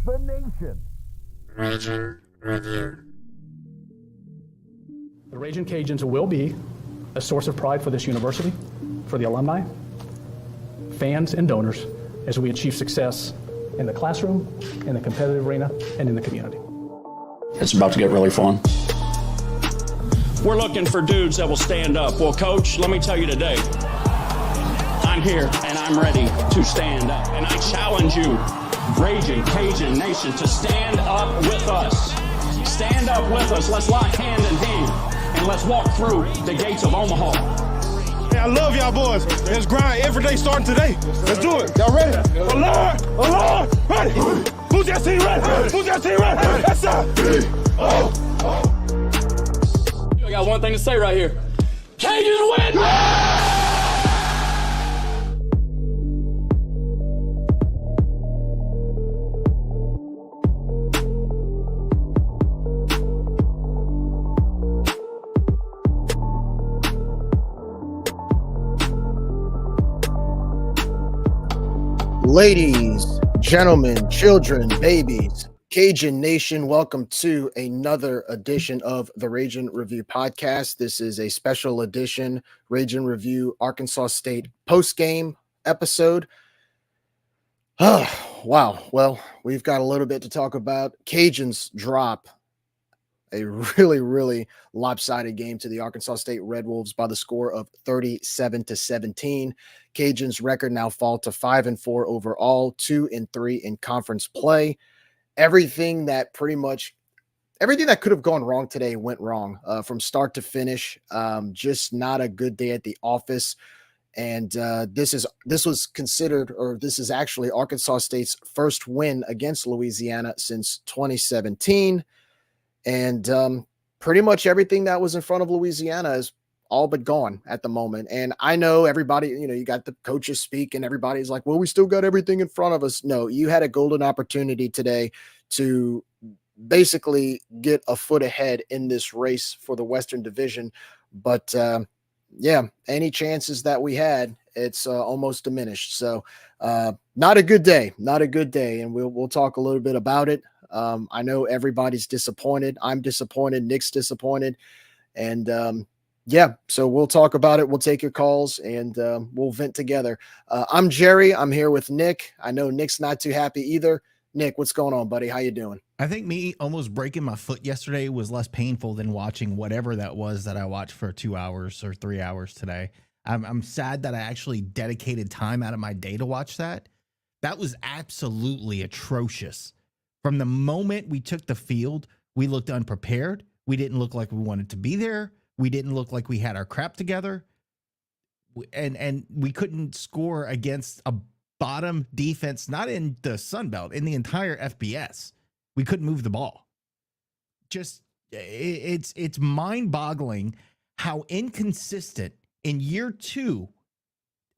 the nation. Region Review. The Ragin' Cajuns will be a source of pride for this university, for the alumni, fans, and donors as we achieve success in the classroom, in the competitive arena, and in the community. It's about to get really fun. We're looking for dudes that will stand up. Well, Coach, let me tell you today, I'm here and I'm ready to stand up. And I challenge you, Ragin' Cajun Nation, to stand up with us. Stand up with us. Let's lock hand in hand and let's walk through the gates of Omaha. Hey, I love y'all boys. Let's grind every day starting today. Let's do it. Y'all ready? Alert! Ready? Who's that team ready? Who's that team ready? That's up. I got one thing to say right here. Cajuns win! Ladies, gentlemen, children, babies, Cajun Nation, welcome to another edition of the Ragin' Review podcast. This is a special edition Ragin' Review Arkansas State post-game episode. Wow. Well, we've got a little bit to talk about. Cajuns drop a really lopsided game to the Arkansas State Red Wolves by the score of 37-17. Cajuns record now fall to 5-4 overall, 2-3 in conference play. Everything that could have gone wrong today went wrong from start to finish. Just not a good day at the office. And this is actually Arkansas State's first win against Louisiana since 2017. And pretty much everything that was in front of Louisiana is all but gone at the moment. And I know everybody, you got the coaches speak and everybody's like, well, we still got everything in front of us. No, you had a golden opportunity today to basically get a foot ahead in this race for the Western Division. But any chances that we had, it's almost diminished. So not a good day. And we'll talk a little bit about it. I know everybody's disappointed. I'm disappointed. Nick's disappointed. And so we'll talk about it. We'll take your calls and we'll vent together. I'm Gerry. I'm here with Nick. I know Nick's not too happy either. Nick, what's going on, buddy? How you doing? I think me almost breaking my foot yesterday was less painful than watching whatever that was that I watched for 2 hours or 3 hours today. I'm sad that I actually dedicated time out of my day to watch that. That was absolutely atrocious. From the moment we took the field, we looked unprepared. We didn't look like we wanted to be there. We didn't look like we had our crap together. And we couldn't score against a bottom defense, not in the Sun Belt, in the entire FBS. We couldn't move the ball. Just, it's mind-boggling how inconsistent in year 2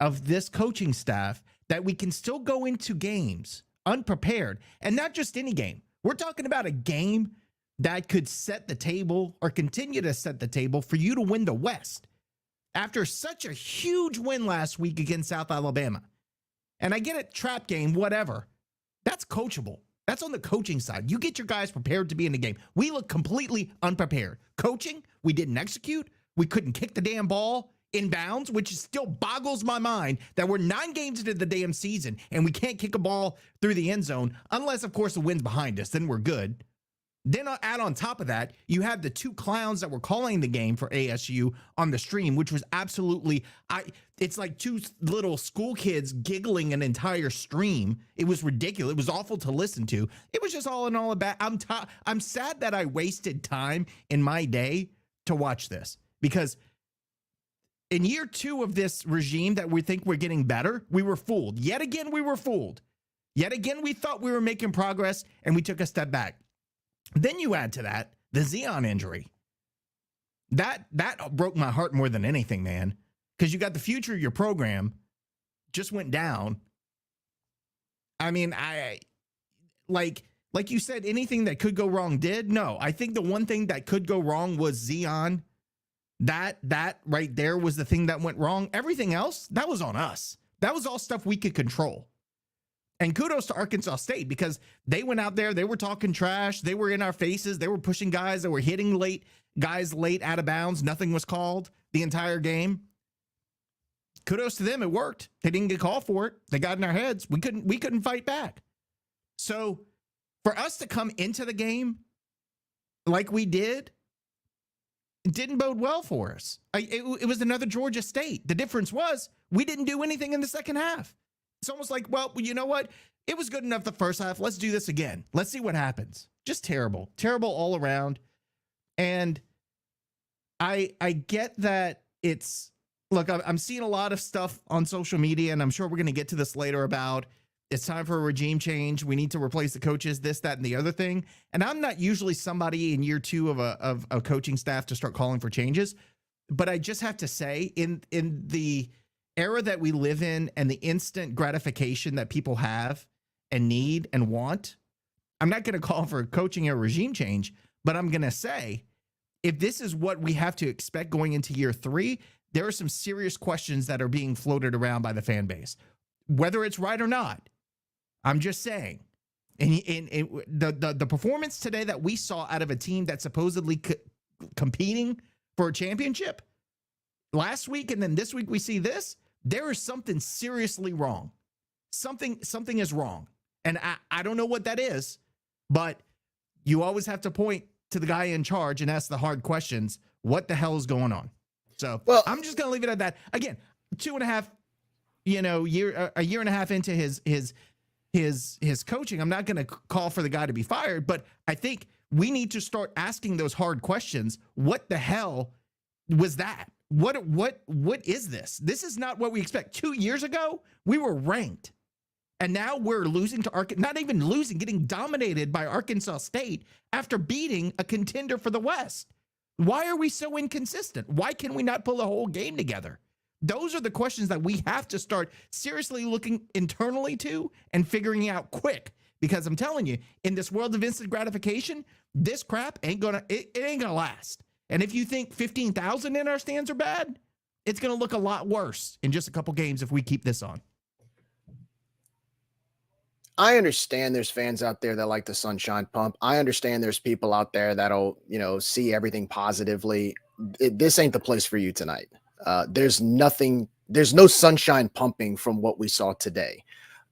of this coaching staff that we can still go into games unprepared, and not just any game. We're talking about a game that could set the table or continue to set the table for you to win the West after such a huge win last week against South Alabama. And I get it, trap game, whatever. That's coachable. That's on the coaching side. You get your guys prepared to be in the game. We look completely unprepared. Coaching, we didn't execute. We couldn't kick the damn ball inbounds, which still boggles my mind that we're 9 games into the damn season and we can't kick a ball through the end zone unless, of course, the wind's behind us. Then we're good. Then add on top of that, you have the 2 clowns that were calling the game for ASU on the stream, which was absolutely, it's like 2 little school kids giggling an entire stream. It was ridiculous. It was awful to listen to. It was just all in all about, I'm sad that I wasted time in my day to watch this, because in year 2 of this regime that we think we're getting better, we were fooled. Yet again, we were fooled. Yet again, we thought we were making progress and we took a step back. Then you add to that the Zion injury. That broke my heart more than anything, man, because you got the future of your program just went down. I mean, like you said, anything that could go wrong did. No, I think the one thing that could go wrong was Zion. That right there was the thing that went wrong. Everything else, that was on us. That was all stuff we could control. And kudos to Arkansas State, because they went out there, they were talking trash, they were in our faces, they were pushing guys, they were hitting guys late out of bounds. Nothing was called the entire game. Kudos to them, it worked. They didn't get called for it. They got in our heads. We couldn't fight back. So for us to come into the game like we did, it didn't bode well for us. It was another Georgia State. The difference was we didn't do anything in the second half. It's almost like, well, you know what? It was good enough the first half. Let's do this again. Let's see what happens. Just terrible. Terrible all around. And I get that it's, look, I'm seeing a lot of stuff on social media, and I'm sure we're going to get to this later about it's time for a regime change. We need to replace the coaches, this, that, and the other thing. And I'm not usually somebody in year two of a coaching staff to start calling for changes. But I just have to say, in the era that we live in and the instant gratification that people have and need and want, I'm not going to call for coaching or regime change, but I'm going to say, if this is what we have to expect going into year three, there are some serious questions that are being floated around by the fan base, whether it's right or not. I'm just saying. And the performance today that we saw out of a team that's supposedly competing for a championship last week, and then this week we see this, there is something seriously wrong. Something is wrong. And I don't know what that is, but you always have to point to the guy in charge and ask the hard questions. What the hell is going on? So I'm just going to leave it at that. Again, 2.5, a year and a half into his coaching, I'm not going to call for the guy to be fired, but I think we need to start asking those hard questions. What the hell was that? What is this? This is not what we expect. 2 years ago, we were ranked. And now we're losing to Arkansas, not even losing, getting dominated by Arkansas State after beating a contender for the West. Why are we so inconsistent? Why can we not pull a whole game together? Those are the questions that we have to start seriously looking internally to and figuring out quick. Because I'm telling you, in this world of instant gratification, this crap ain't gonna last. And if you think 15,000 in our stands are bad, it's gonna look a lot worse in just a couple games if we keep this on. I understand there's fans out there that like the sunshine pump. I understand there's people out there that'll, see everything positively. This ain't the place for you tonight. There's no sunshine pumping from what we saw today.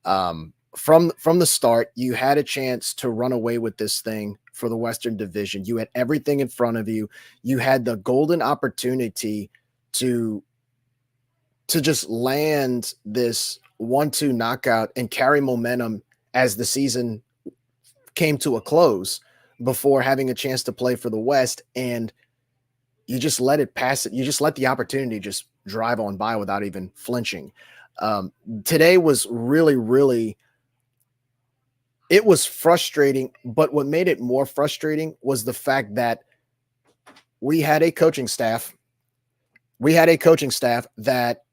From the start, you had a chance to run away with this thing for the Western Division. You had everything in front of you. You had the golden opportunity to just land this 1-2 knockout and carry momentum as the season came to a close before having a chance to play for the West. And you just let it pass it. You just let the opportunity just drive on by without even flinching. Today was really, really, it was frustrating. But what made it more frustrating was the fact that we had a coaching staff that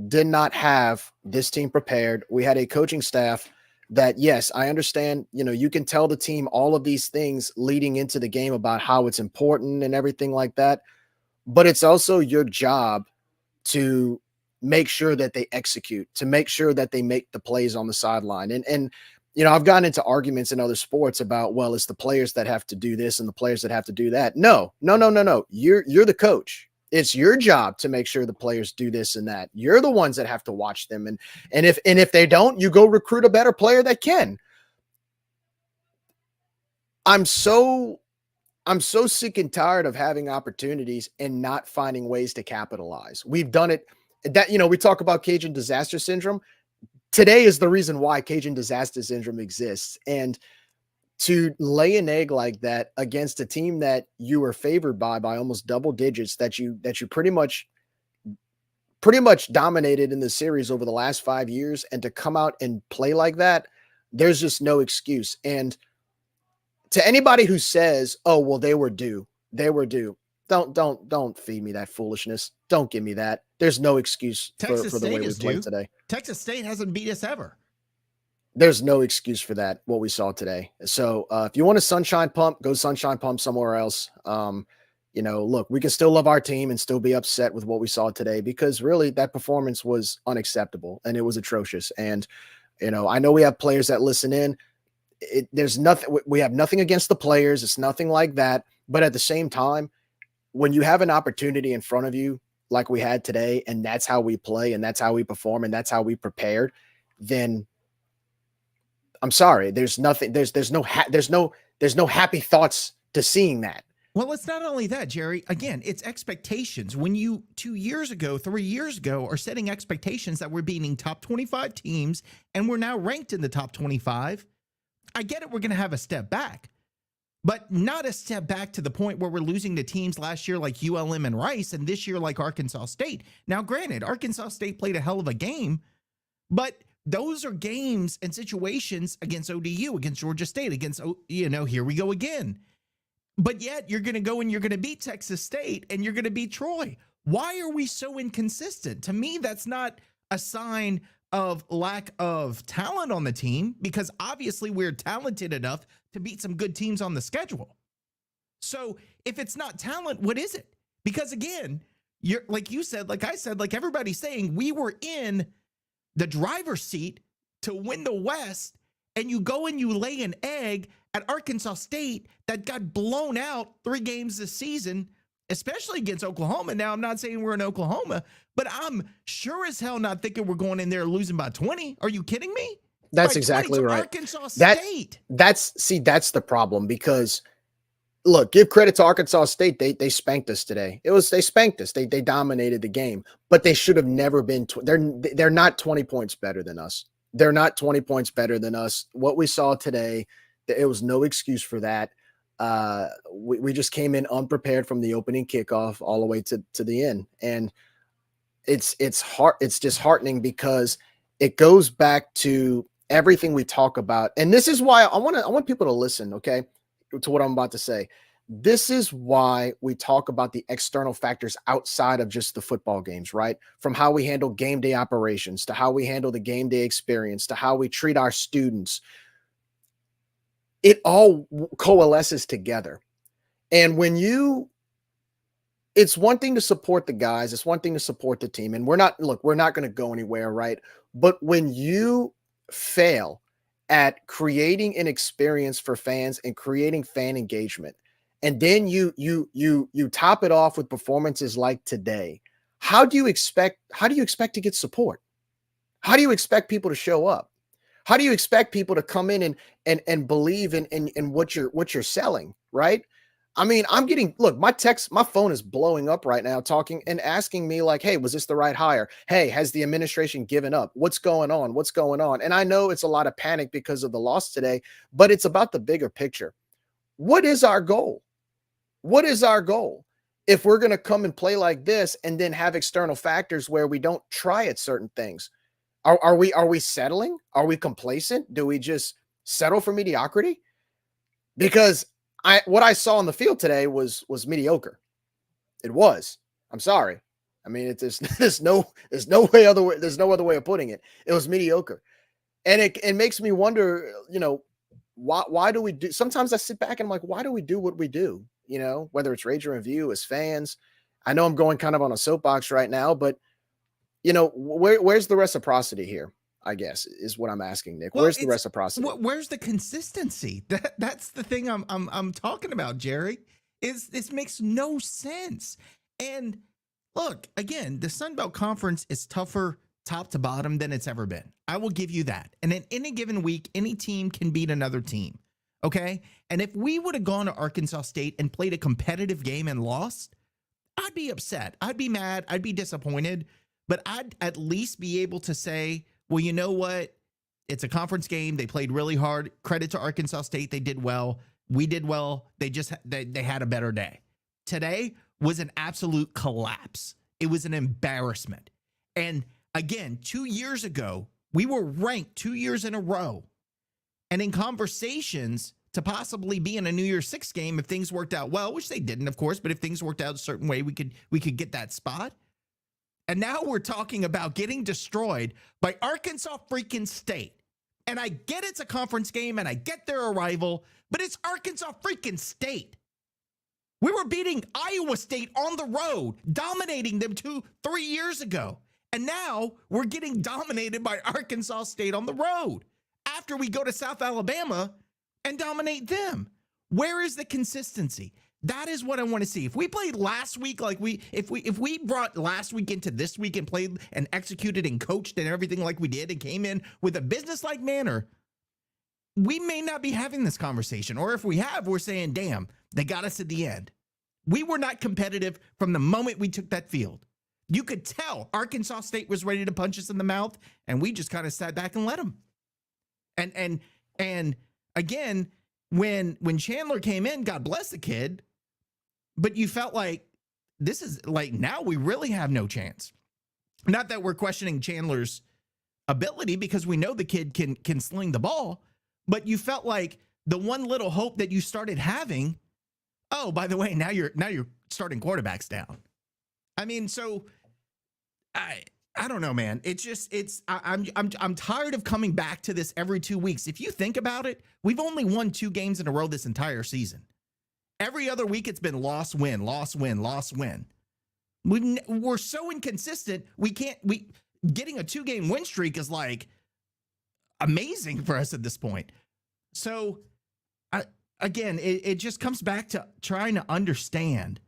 did not have this team prepared. We had a coaching staff that, yes, I understand, you can tell the team all of these things leading into the game about how it's important and everything like that. But it's also your job to make sure that they execute, to make sure that they make the plays on the sideline. And I've gotten into arguments in other sports about, well, it's the players that have to do this and the players that have to do that. No. You're the coach. It's your job to make sure the players do this and that. You're the ones that have to watch them. And if they don't, you go recruit a better player that can. I'm so sick and tired of having opportunities and not finding ways to capitalize. We've done it that, we talk about Cajun disaster syndrome. Today is the reason why Cajun disaster syndrome exists. And to lay an egg like that against a team that you were favored by almost double digits, that you pretty much dominated in the series over the last 5 years, and to come out and play like that, there's just no excuse. And to anybody who says, "Oh, well, they were due," don't feed me that foolishness. Don't give me that. There's no excuse for the way we played today. Texas State hasn't beat us ever. There's no excuse for that, what we saw today. So if you want a sunshine pump, go sunshine pump somewhere else. Look, we can still love our team and still be upset with what we saw today, because really that performance was unacceptable and it was atrocious. And I know we have players that listen in. There's nothing, we have nothing against the players. It's nothing like that. But at the same time, when you have an opportunity in front of you, like we had today, and that's how we play and that's how we perform and that's how we prepared, then I'm sorry, there's nothing, there's no happy thoughts to seeing that. Well, it's not only that, Gerry. Again, it's expectations. When you 2 years ago, 3 years ago, are setting expectations that we're beating top 25 teams and we're now ranked in the top 25, I get it. We're going to have a step back, but not a step back to the point where we're losing to teams last year like ULM and Rice and this year like Arkansas State. Now, granted, Arkansas State played a hell of a game, but those are games and situations against ODU, against Georgia State, against, here we go again. But yet you're going to go and you're going to beat Texas State and you're going to beat Troy. Why are we so inconsistent? To me, that's not a sign of lack of talent on the team, because obviously we're talented enough to beat some good teams on the schedule. So if it's not talent, what is it? Because again, you're like you said, like I said, like everybody's saying, we were in the driver's seat to win the West, and you go and you lay an egg at Arkansas State that got blown out 3 games this season, especially against Oklahoma. Now, I'm not saying we're in Oklahoma, but I'm sure as hell not thinking we're going in there losing by 20. Are you kidding me? That's exactly right. Arkansas State. That's the problem, because look, give credit to Arkansas State. They spanked us today. They spanked us. They dominated the game, but they should have never been. They're not 20 points better than us. They're not 20 points better than us. What we saw today, it was no excuse for that. We just came in unprepared from the opening kickoff all the way to the end. And it's disheartening, because it goes back to everything we talk about. And this is why I want people to listen, okay, to what I'm about to say. This is why we talk about the external factors outside of just the football games, right? From how we handle game day operations, to how we handle the game day experience, to how we treat our students. It all coalesces together. And it's one thing to support the guys. It's one thing to support the team. And we're not going to go anywhere, right? But when you fail at creating an experience for fans and creating fan engagement, and then you top it off with performances like today, how do you expect to get support? How do you expect people to show up? How do you expect people to come in and believe in what you're selling, right? I mean, my phone is blowing up right now, talking and asking me like, hey, was this the right hire? Hey, has the administration given up? What's going on? What's going on? And I know it's a lot of panic because of the loss today, but it's about the bigger picture. What is our goal? What is our goal? If we're going to come and play like this and then have external factors where we don't try at certain things, are we settling? Are we complacent? Do we just settle for mediocrity? Because what I saw on the field today was mediocre. It was. I'm sorry. I mean, there's no other way of putting it. It was mediocre. And it makes me wonder, why do we do? Sometimes I sit back and I'm like, why do we do what we do? Whether it's Rage and Review as fans. I know I'm going kind of on a soapbox right now, but where's the reciprocity here? I guess is what I'm asking, Nick. Where's the reciprocity? Where's the consistency? That's the thing I'm talking about, Gerry. This makes no sense. And look, again, the Sun Belt Conference is tougher top to bottom than it's ever been. I will give you that. And in any given week, any team can beat another team. Okay. And if we would have gone to Arkansas State and played a competitive game and lost, I'd be upset. I'd be mad. I'd be disappointed. But I'd at least be able to say, well, you know what? It's a conference game. They played really hard. Credit to Arkansas State. They did well. We did well. They had a better day. Today was an absolute collapse. It was an embarrassment. And again, 2 years ago, we were ranked 2 years in a row. And in conversations to possibly be in a New Year's Six game if things worked out well, which they didn't, of course, but if things worked out a certain way, we could get that spot. And now we're talking about getting destroyed by Arkansas freaking State. And I get it's a conference game and I get their arrival, but it's Arkansas freaking State. We were beating Iowa State on the road, dominating them 2-3 years ago. And now we're getting dominated by Arkansas State on the road after we go to South Alabama and dominate them. Where is the consistency? That is what I want to see. If we played last week if we brought last week into this week and played and executed and coached and everything like we did and came in with a business-like manner, we may not be having this conversation. Or if we have, we're saying, damn, they got us at the end. We were not competitive from the moment we took that field. You could tell Arkansas State was ready to punch us in the mouth, and we just kind of sat back and let them. And again, when Chandler came in, God bless the kid, but you felt like this is like now we really have no chance. Not that we're questioning Chandler's ability because we know the kid can sling the ball, but you felt like the one little hope that you started having, oh, by the way, now you're starting quarterbacks down. I mean, so I don't know, man. I'm tired of coming back to this every 2 weeks. If you think about it, we've only won 2 games in a row this entire season. Every other week it's been loss, win, loss, win, loss, win. We're so inconsistent. Getting a 2-game win streak is like amazing for us at this point. So it just comes back to trying to understand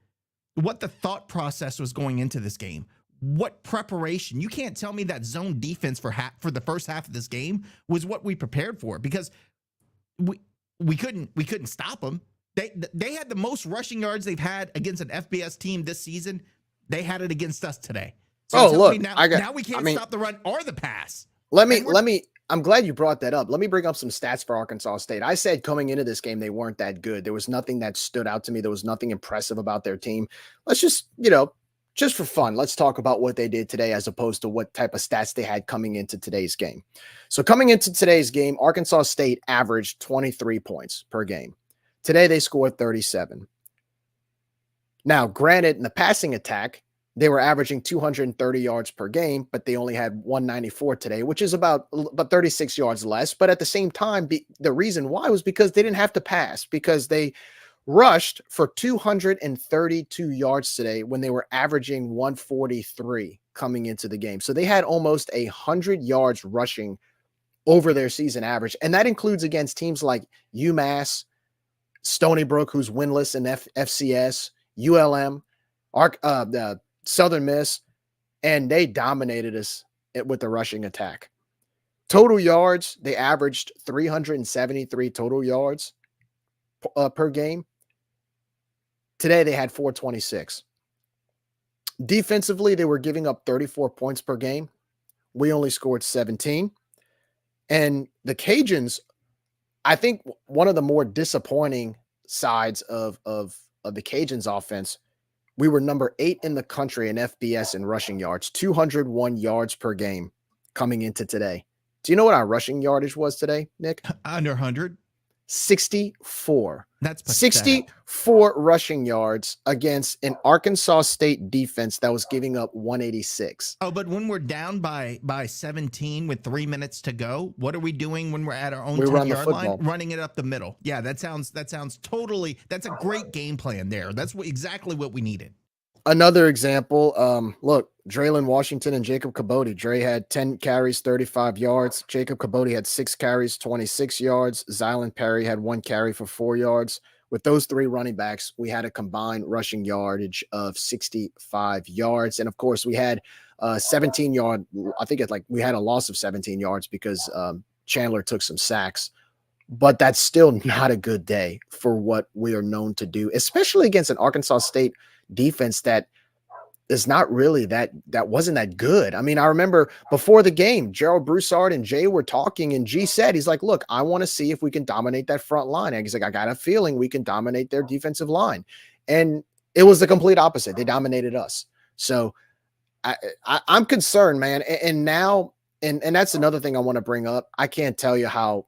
what the thought process was going into this game. What preparation? You can't tell me that zone defense for the first half of this game was what we prepared for, because we couldn't stop them. They had the most rushing yards they've had against an FBS team this season. They had it against us today. So look, now we can't stop the run or the pass. I'm glad you brought that up. Let me bring up some stats for Arkansas State. I said coming into this game, they weren't that good. There was nothing that stood out to me. There was nothing impressive about their team. Let's just, just for fun, let's talk about what they did today as opposed to what type of stats they had coming into today's game. So coming into today's game, Arkansas State averaged 23 points per game. Today, they scored 37. Now, granted, in the passing attack, they were averaging 230 yards per game, but they only had 194 today, which is about 36 yards less. But at the same time, the reason why was because they didn't have to pass, because they rushed for 232 yards today when they were averaging 143 coming into the game. So they had almost 100 yards rushing over their season average. And that includes against teams like UMass, Stony Brook, who's winless in FCS, ULM, Southern Miss, and they dominated us with the rushing attack. Total yards, they averaged 373 total yards per game. Today, they had 426. Defensively, they were giving up 34 points per game. We only scored 17. And the Cajuns, I think one of the more disappointing sides of the Cajuns offense, we were number 8 in the country in FBS in rushing yards, 201 yards per game coming into today. Do you know what our rushing yardage was today, Nick? Under 100. 64. That's pathetic. 64 rushing yards against an Arkansas State defense that was giving up 186. Oh, but when we're down by 17 with 3 minutes to go, what are we doing when we're at our own 10-yard line? Running it up the middle. Yeah, that sounds totally. That's a great game plan there. That's exactly what we needed. Another example, look, Draylon Washington and Jacob Cabote. Dre had 10 carries, 35 yards. Jacob Cabote had 6 carries, 26 yards. Zylan Perry had 1 carry for 4 yards. With those 3 running backs, we had a combined rushing yardage of 65 yards. And of course, we had 17-yard. I think we had a loss of 17 yards because Chandler took some sacks. But that's still not a good day for what we are known to do, especially against an Arkansas State defense that is not really that wasn't that good. I mean, I remember before the game, Gerald Broussard and Jay were talking, and G said, he's like, look, I want to see if we can dominate that front line. And he's like, I got a feeling we can dominate their defensive line. And it was the complete opposite. They dominated us. So I'm concerned, man. And now, and that's another thing I want to bring up. I can't tell you how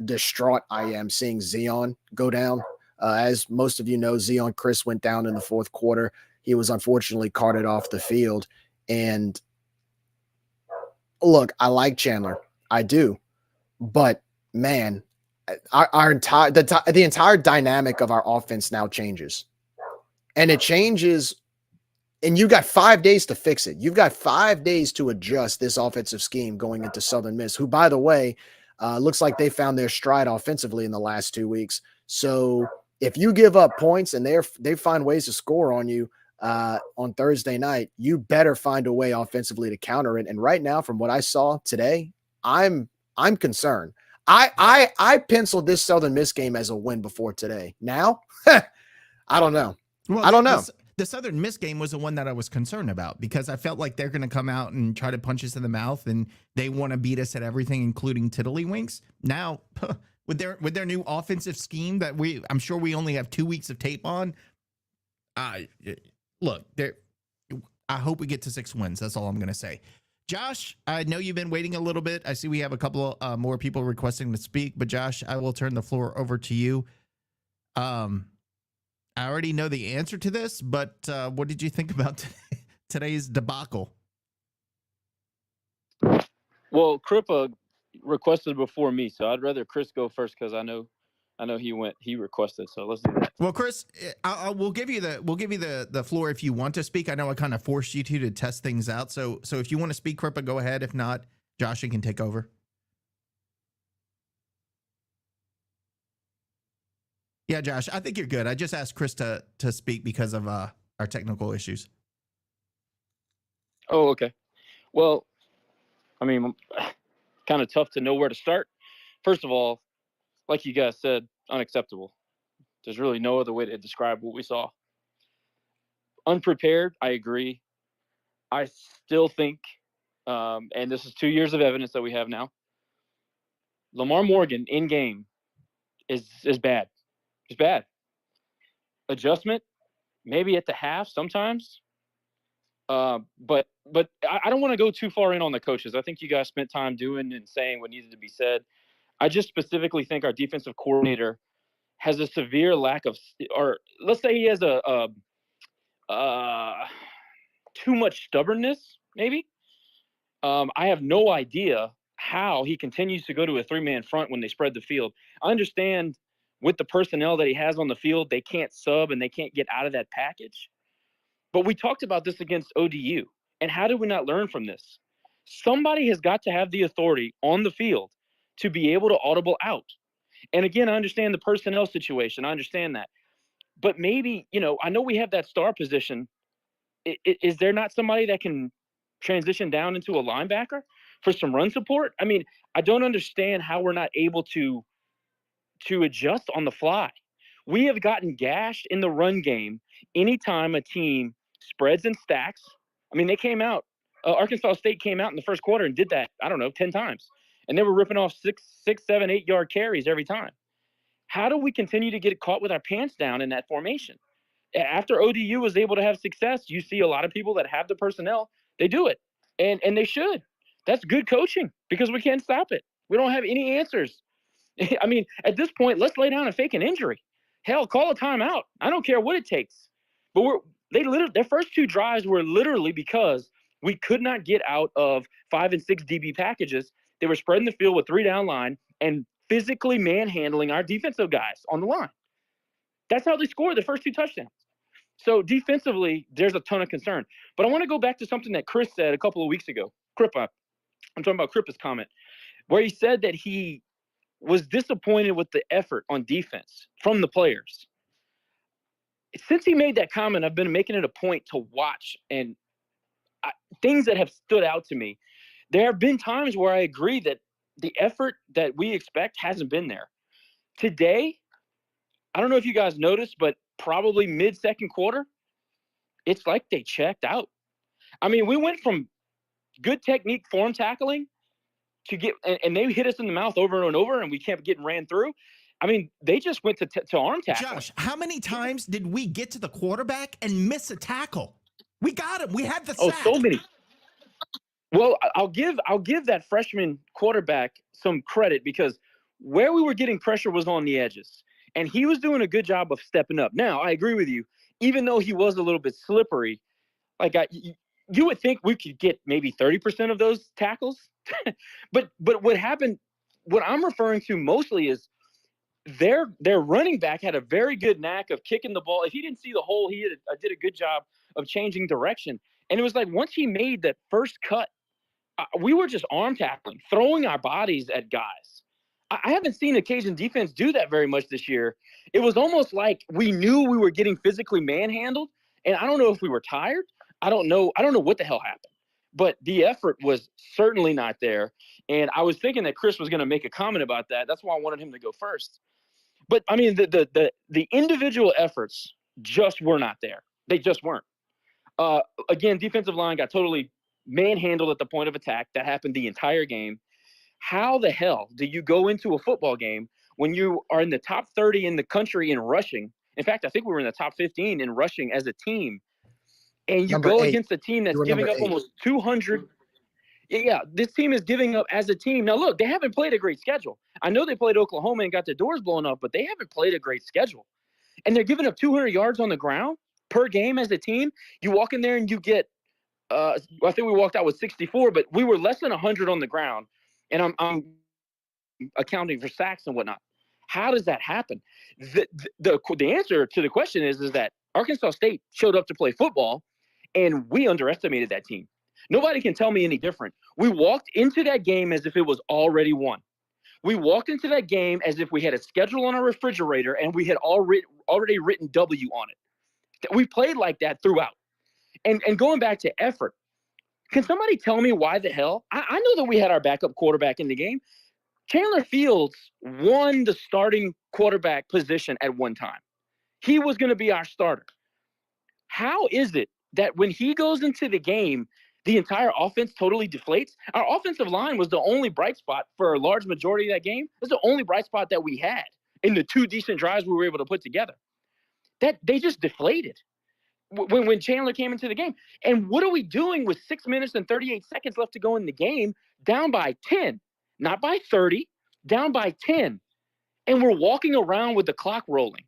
distraught I am seeing Zion go down. As most of you know, Zion Chris went down in the 4th quarter. He was unfortunately carted off the field. And look, I like Chandler. I do. But man, the entire dynamic of our offense now changes. And it changes And you got 5 days to fix it. You've got 5 days to adjust this offensive scheme going into Southern Miss, who, by the way, looks like they found their stride offensively in the last 2 weeks. So if you give up points and they find ways to score on you on Thursday night, you better find a way offensively to counter it. And right now, from what I saw today, I'm concerned. I penciled this Southern Miss game as a win before today. Now, I don't know. Well, I don't know. The Southern Miss game was the one that I was concerned about because I felt like they're going to come out and try to punch us in the mouth, and they want to beat us at everything, including tiddlywinks. Now, with their new offensive scheme that I'm sure we only have 2 weeks of tape on. Look, I hope we get to 6 wins. That's all I'm going to say. Josh, I know you've been waiting a little bit. I see we have a couple more people requesting to speak, but Josh, I will turn the floor over to you. I already know the answer to this, but what did you think about today's debacle? Well, Crippa requested before me, so I'd rather Chris go first because I know he requested. So let's do that. Well, Chris, we'll give you the floor if you want to speak. I know I kind of forced you to test things out. So if you want to speak, Crippa, go ahead. If not, Josh, you can take over. Yeah, Josh, I think you're good. I just asked Chris to speak because of our technical issues. Oh, okay. Well, I mean, kind of tough to know where to start. First of all, like you guys said, unacceptable. There's really no other way to describe what we saw. Unprepared, I agree. I still think, and this is 2 years of evidence that we have now, Lamar Morgan in game is bad. It's bad. Adjustment, maybe at the half sometimes. But I don't want to go too far in on the coaches. I think you guys spent time doing and saying what needed to be said. I just specifically think our defensive coordinator has a severe lack of, or let's say he has a too much stubbornness, maybe. I have no idea how he continues to go to a 3-man front when they spread the field. I understand with the personnel that he has on the field, they can't sub and they can't get out of that package. But we talked about this against ODU. And how did we not learn from this? Somebody has got to have the authority on the field to be able to audible out. And again, I understand the personnel situation. I understand that. But maybe, I know we have that star position. Is there not somebody that can transition down into a linebacker for some run support? I mean, I don't understand how we're not able to adjust on the fly. We have gotten gashed in the run game anytime a team spreads and stacks. I mean, they came out. Arkansas State came out in the first quarter and did that, 10 times. And they were ripping off 6, 7, 8-yard carries every time. How do we continue to get caught with our pants down in that formation? After ODU was able to have success, you see a lot of people that have the personnel, they do it. And they should. That's good coaching because we can't stop it. We don't have any answers. I mean, at this point, let's lay down and fake an injury. Hell, call a timeout. I don't care what it takes. But their first 2 drives were literally because we could not get out of 5 and 6 DB packages. They were spreading the field with 3 down line and physically manhandling our defensive guys on the line. That's how they scored the first 2 touchdowns. So defensively, there's a ton of concern. But I want to go back to something that Chris said a couple of weeks ago. Crippa. I'm talking about Crippa's comment, where he said that he was disappointed with the effort on defense from the players. Since he made that comment, I've been making it a point to watch and things that have stood out to me. There have been times where I agree that the effort that we expect hasn't been there. Today, I don't know if you guys noticed, but probably mid-second quarter, it's like they checked out. I mean, we went from good technique form tackling to get, and they hit us in the mouth over and over, and we kept getting ran through. I mean, they just went to arm tackle. Josh, how many times did we get to the quarterback and miss a tackle? We got him. We had the sack. Oh, so many. Well, I'll give that freshman quarterback some credit because where we were getting pressure was on the edges, and he was doing a good job of stepping up. Now, I agree with you. Even though he was a little bit slippery, like you would think we could get maybe 30% of those tackles. but what happened, what I'm referring to mostly is their running back had a very good knack of kicking the ball. If he didn't see the hole, he did a good job of changing direction. And it was like once he made that first cut, we were just arm tackling, throwing our bodies at guys. I haven't seen the Cajun defense do that very much this year. It was almost like we knew we were getting physically manhandled, and I don't know if we were tired. I don't know what the hell happened. But the effort was certainly not there. And I was thinking that Chris was going to make a comment about that. That's why I wanted him to go first. But, I mean, the individual efforts just were not there. They just weren't. Again, defensive line got totally manhandled at the point of attack. That happened the entire game. How the hell do you go into a football game when you are in the top 30 in the country in rushing? In fact, I think we were in the top 15 in rushing as a team. And you Number go 8. against a team that's giving up 8. almost 200. Yeah, this team is giving up as a team. Now, look, they haven't played a great schedule. I know they played Oklahoma and got their doors blown up, but they haven't played a great schedule. And they're giving up 200 yards on the ground per game as a team. You walk in there and you get I think we walked out with 64, but we were less than 100 on the ground. And I'm accounting for sacks and whatnot. How does that happen? The answer to the question is that Arkansas State showed up to play football, and we underestimated that team. Nobody can tell me any different. We walked into that game as if it was already won. We walked into that game as if we had a schedule on our refrigerator and we had already written W on it. We played like that throughout. And going back to effort, can somebody tell me why the hell? I know that we had our backup quarterback in the game. Chandler Fields won the starting quarterback position at one time. He was going to be our starter. How is it that when he goes into the game, the entire offense totally deflates? Our offensive line was the only bright spot for a large majority of that game. It was the only bright spot that we had in the 2 decent drives we were able to put together. That they just deflated when Chandler came into the game. And what are we doing with 6 minutes and 38 seconds left to go in the game, down by 10, not by 30, down by 10, and we're walking around with the clock rolling?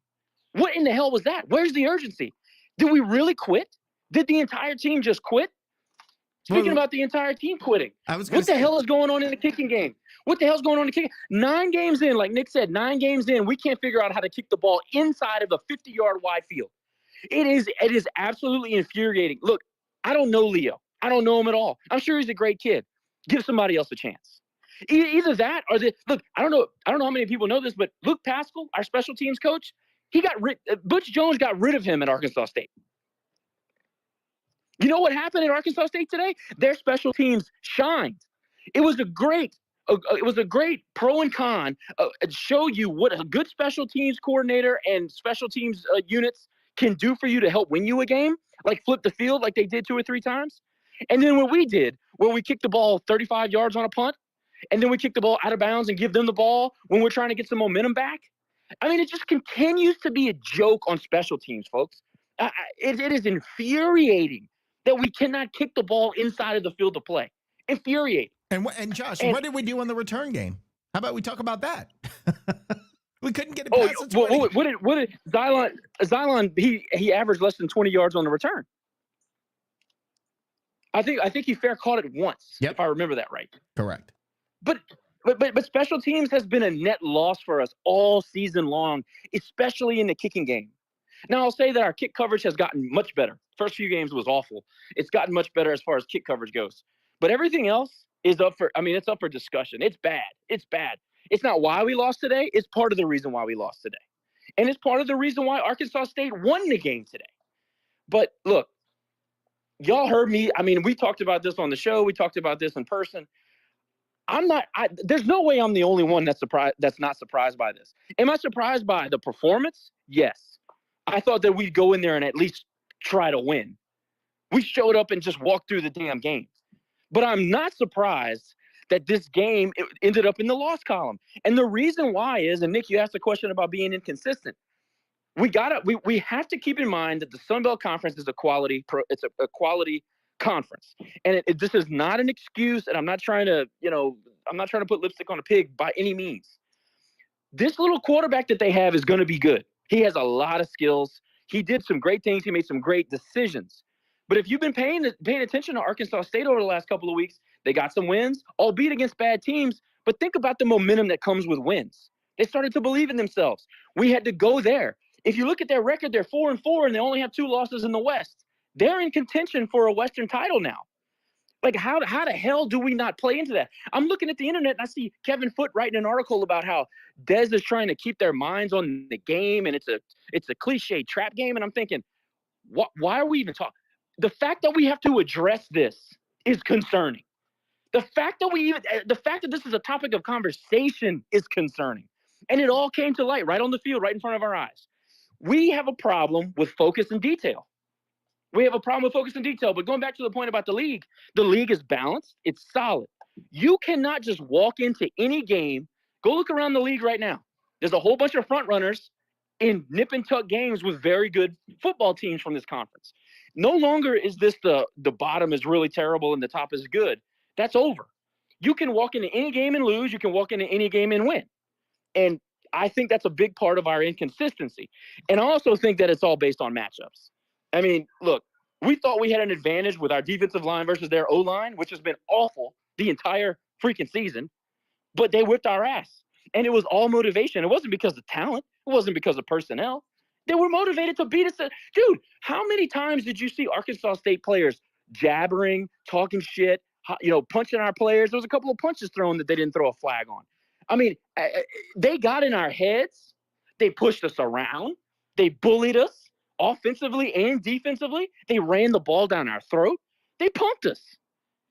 What in the hell was that? Where's the urgency? Did we really quit? Did the entire team just quit? Speaking about the entire team quitting, what the hell is going on in the kicking game? What the hell's going on in the kicking? 9 games in, like Nick said, 9 games in, we can't figure out how to kick the ball inside of a 50-yard wide field. It is absolutely infuriating. Look, I don't know Leo. I don't know him at all. I'm sure he's a great kid. Give somebody else a chance. Either that or look, I don't know how many people know this, but Luke Pascal, our special teams coach, he got Butch Jones got rid of him at Arkansas State. You know what happened at Arkansas State today? Their special teams shined. It was a great pro and con. Show you what a good special teams coordinator and special teams units can do for you to help win you a game, like flip the field like they did 2 or 3 times. And then what we did, where we kicked the ball 35 yards on a punt, and then we kick the ball out of bounds and give them the ball when we're trying to get some momentum back. I mean, it just continues to be a joke on special teams, folks. It is infuriating that we cannot kick the ball inside of the field of play. Infuriating. And Josh, what did we do in the return game? How about we talk about that? We couldn't get it past the 20. What did Xylon? He averaged less than 20 yards on the return. I think he fair caught it once, if I remember that right. Correct. But special teams has been a net loss for us all season long, especially in the kicking game. Now, I'll say that our kick coverage has gotten much better. First few games was awful. It's gotten much better as far as kick coverage goes. But everything else is up for discussion. It's bad. It's bad. It's not why we lost today. It's part of the reason why we lost today. And it's part of the reason why Arkansas State won the game today. But look, y'all heard me. I mean, we talked about this on the show. We talked about this in person. There's no way I'm the only one that's not surprised by this. Am I surprised by the performance? Yes. I thought that we'd go in there and at least try to win. We showed up and just walked through the damn game. But I'm not surprised that this game ended up in the loss column. And the reason why is, and Nick, you asked a question about being inconsistent. We have to keep in mind that the Sun Belt Conference is a quality conference. And this is not an excuse, and I'm not trying to put lipstick on a pig by any means. This little quarterback that they have is going to be good. He has a lot of skills. He did some great things. He made some great decisions. But if you've been paying attention to Arkansas State over the last couple of weeks, they got some wins, albeit against bad teams. But think about the momentum that comes with wins. They started to believe in themselves. We had to go there. If you look at their record, they're 4-4, and they only have 2 losses in the West. They're in contention for a Western title now. Like, how the hell do we not play into that? I'm looking at the internet and I see Kevin Foote writing an article about how Dez is trying to keep their minds on the game, and it's a cliche trap game. And I'm thinking, why are we even talking? The fact that we have to address this is concerning. The fact that this is a topic of conversation is concerning. And it all came to light right on the field, right in front of our eyes. We have a problem with focus and detail. We have a problem with focus and detail. But going back to the point about the league is balanced. It's solid. You cannot just walk into any game. Go look around the league right now. There's a whole bunch of front runners in nip and tuck games with very good football teams from this conference. No longer is this the bottom is really terrible and the top is good. That's over. You can walk into any game and lose. You can walk into any game and win. And I think that's a big part of our inconsistency. And I also think that it's all based on matchups. I mean, look, we thought we had an advantage with our defensive line versus their O-line, which has been awful the entire freaking season, but they whipped our ass. And it was all motivation. It wasn't because of talent. It wasn't because of personnel. They were motivated to beat us. Dude, how many times did you see Arkansas State players jabbering, talking shit, punching our players? There was a couple of punches thrown that they didn't throw a flag on. I mean, they got in our heads. They pushed us around. They bullied us offensively and defensively. They ran the ball down our throat. They punked us.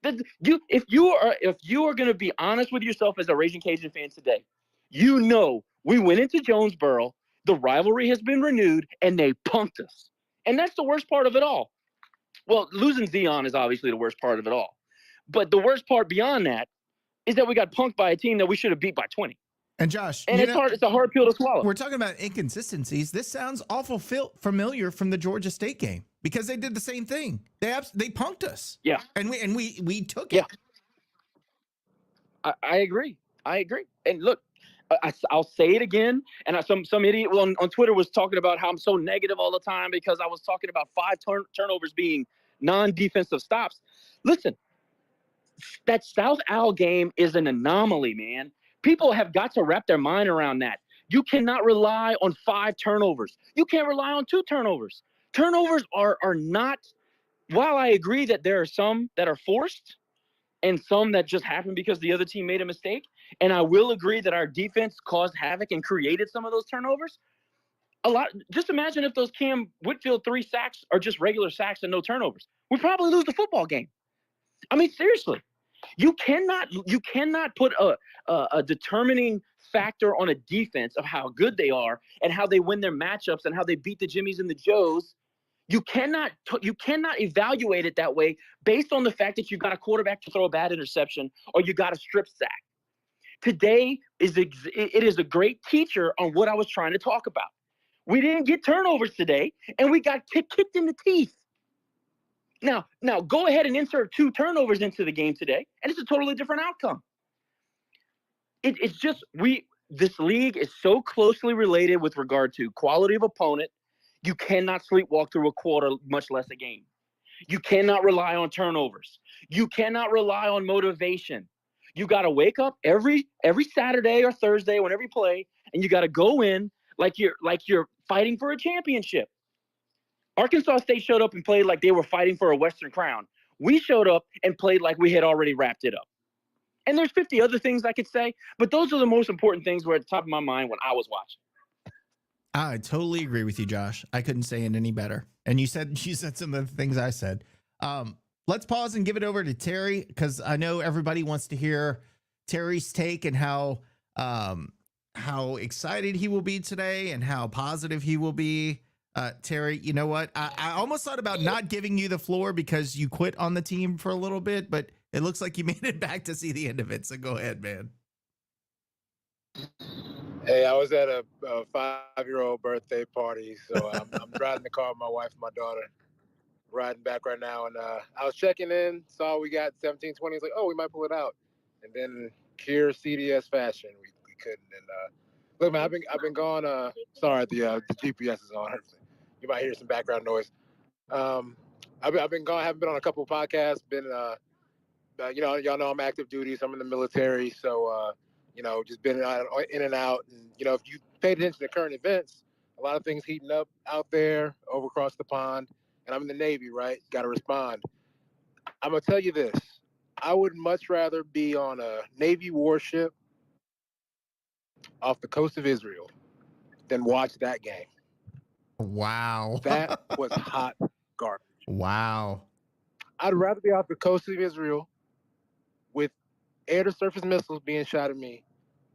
If you are going to be honest with yourself as a Raging Cajun fan today, we went into Jonesboro. The rivalry has been renewed, and they punked us. And that's the worst part of it all. Well, losing Zion is obviously the worst part of it all. But the worst part beyond that is that we got punked by a team that we should have beat by 20. And Josh, and it's a hard pill to swallow. We're talking about inconsistencies. This sounds awful familiar from the Georgia State game because they did the same thing. They punked us. Yeah, and we took it. Yeah, I agree. And look, I'll say it again. And some idiot on Twitter was talking about how I'm so negative all the time because I was talking about 5 turnovers being non-defensive stops. Listen, that South Al game is an anomaly, man. People have got to wrap their mind around that. You cannot rely on 5 turnovers. You can't rely on 2 turnovers. Turnovers are not, while I agree that there are some that are forced and some that just happen because the other team made a mistake, and I will agree that our defense caused havoc and created some of those turnovers. Just imagine if those Cam Whitfield 3 sacks are just regular sacks and no turnovers. We'd probably lose the football game. I mean, seriously. You cannot put a determining factor on a defense of how good they are and how they win their matchups and how they beat the Jimmies and the Joes. You cannot evaluate it that way based on the fact that you got a quarterback to throw a bad interception or you got a strip sack. Today is a great teacher on what I was trying to talk about. We didn't get turnovers today, and we got kicked in the teeth. Now go ahead and insert 2 turnovers into the game today, and it's a totally different outcome. It's just this league is so closely related with regard to quality of opponent. You cannot sleepwalk through a quarter, much less a game. You cannot rely on turnovers. You cannot rely on motivation. You got to wake up every Saturday or Thursday whenever you play, and you got to go in like you're fighting for a championship. Arkansas State showed up and played like they were fighting for a Western crown. We showed up and played like we had already wrapped it up. And there's 50 other things I could say, but those are the most important things were at the top of my mind when I was watching. I totally agree with you, Josh. I couldn't say it any better. And you said some of the things I said. Let's pause and give it over to Terry, because I know everybody wants to hear Terry's take and how excited he will be today and how positive he will be. Terry, you know what? I almost thought about not giving you the floor because you quit on the team for a little bit, but it looks like you made it back to see the end of it. So go ahead, man. Hey, I was at a 5-year-old birthday party, so I'm driving the car with my wife and my daughter, riding back right now, and I was checking in, saw we got 17-20. It's like, oh, we might pull it out, and then pure CDS fashion, we couldn't. And look, man, I've been gone. Sorry, the GPS is on. You might hear some background noise. I've been gone. Haven't been on a couple of podcasts. Been y'all know I'm active duty, so I'm in the military. So just been in and out. And if you paid attention to current events, a lot of things heating up out there over across the pond. and I'm in the Navy, right? Got to respond. I'm going to tell you this. I would much rather be on a Navy warship off the coast of Israel than watch that game. Wow. That was hot garbage. Wow. I'd rather be off the coast of Israel with air-to-surface missiles being shot at me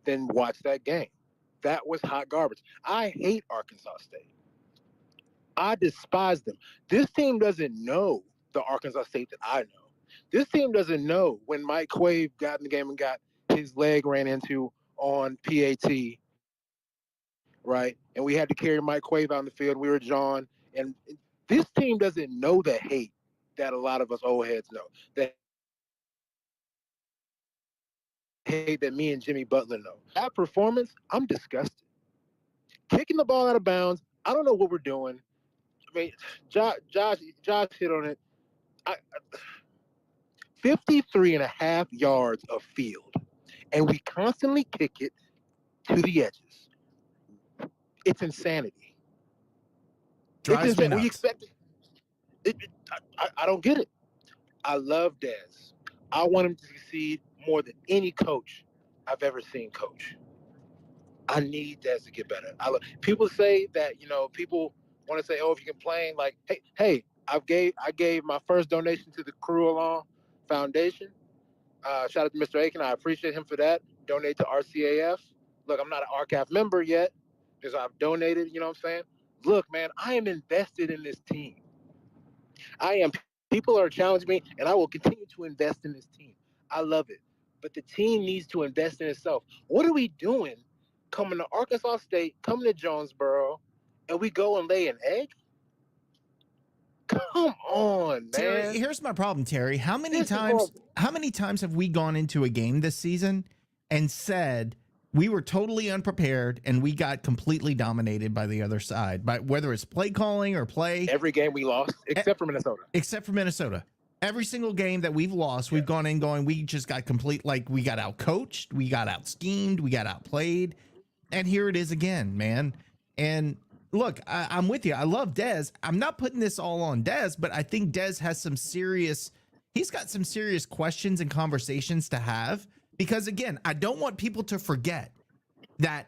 than watch that game. That was hot garbage. I hate Arkansas State. I despise them. This team doesn't know the Arkansas State that I know. This team doesn't know when Mike Quave got in the game and got his leg ran into on PAT, right? And we had to carry Mike Quave out in the field. We were John. And this team doesn't know the hate that a lot of us old heads know. The hate that me and Jimmy Butler know. That performance, I'm disgusted. Kicking the ball out of bounds, I don't know what we're doing. I mean, Josh hit on it. 53 and a half yards of field, and we constantly kick it to the edges. It's insanity. Drives me nuts. We expect it. I don't get it. I love Dez. I want him to succeed more than any coach I've ever seen coach. I need Dez to get better. People say that, people want to say, oh, if you complain, like, hey, I gave my first donation to the Crew Along Foundation. Shout out to Mr. Aiken. I appreciate him for that. Donate to RCAF. Look, I'm not an RCAF member yet because I've donated, you know what I'm saying? Look, man, I am invested in this team. I am. People are challenging me, and I will continue to invest in this team. I love it. But the team needs to invest in itself. What are we doing coming to Arkansas State, coming to Jonesboro, and we go and lay an egg? Come on, man. Terry, here's my problem, Terry. How many times have we gone into a game this season and said we were totally unprepared and we got completely dominated by the other side, by whether it's play calling or play? Every game we lost, except for Minnesota. Except for Minnesota. Every single game that we've lost, we've gone in going, we just got we got out-coached, we got out-schemed, we got outplayed. And here it is again, man. And look, I'm with you. I love Dez. I'm not putting this all on Dez, but I think Dez has he's got some serious questions and conversations to have. Because again, I don't want people to forget that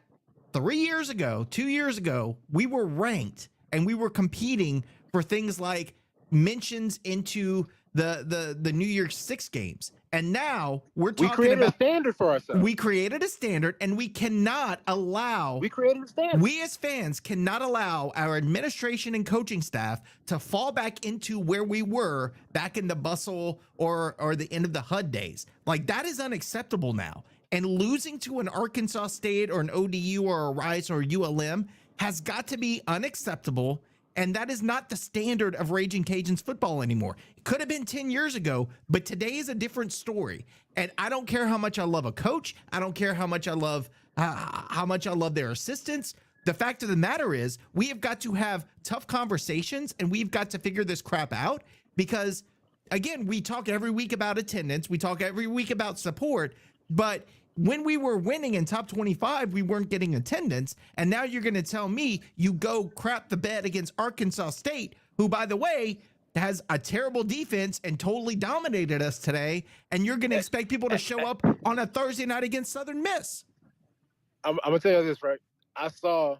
2 years ago, we were ranked and we were competing for things like mentions into the New Year's Six games. And now we're talking about... We created a standard for ourselves. We created a standard, and we cannot allow... We created a standard. We as fans cannot allow our administration and coaching staff to fall back into where we were back in the bustle or the end of the HUD days. Like, that is unacceptable now. And losing to an Arkansas State or an ODU or a Rice or ULM has got to be unacceptable. And that is not the standard of Raging Cajuns football anymore. It could have been 10 years ago, but today is a different story. And I don't care how much I love a coach. I don't care how much I love their assistants. The fact of the matter is we have got to have tough conversations and we've got to figure this crap out because, again, we talk every week about attendance. We talk every week about support, but when we were winning in top 25, we weren't getting attendance. And now you're going to tell me you go crap the bed against Arkansas State, who, by the way, has a terrible defense and totally dominated us today. And you're going to expect people to show up on a Thursday night against Southern Miss. I'm going to tell you this, right? I saw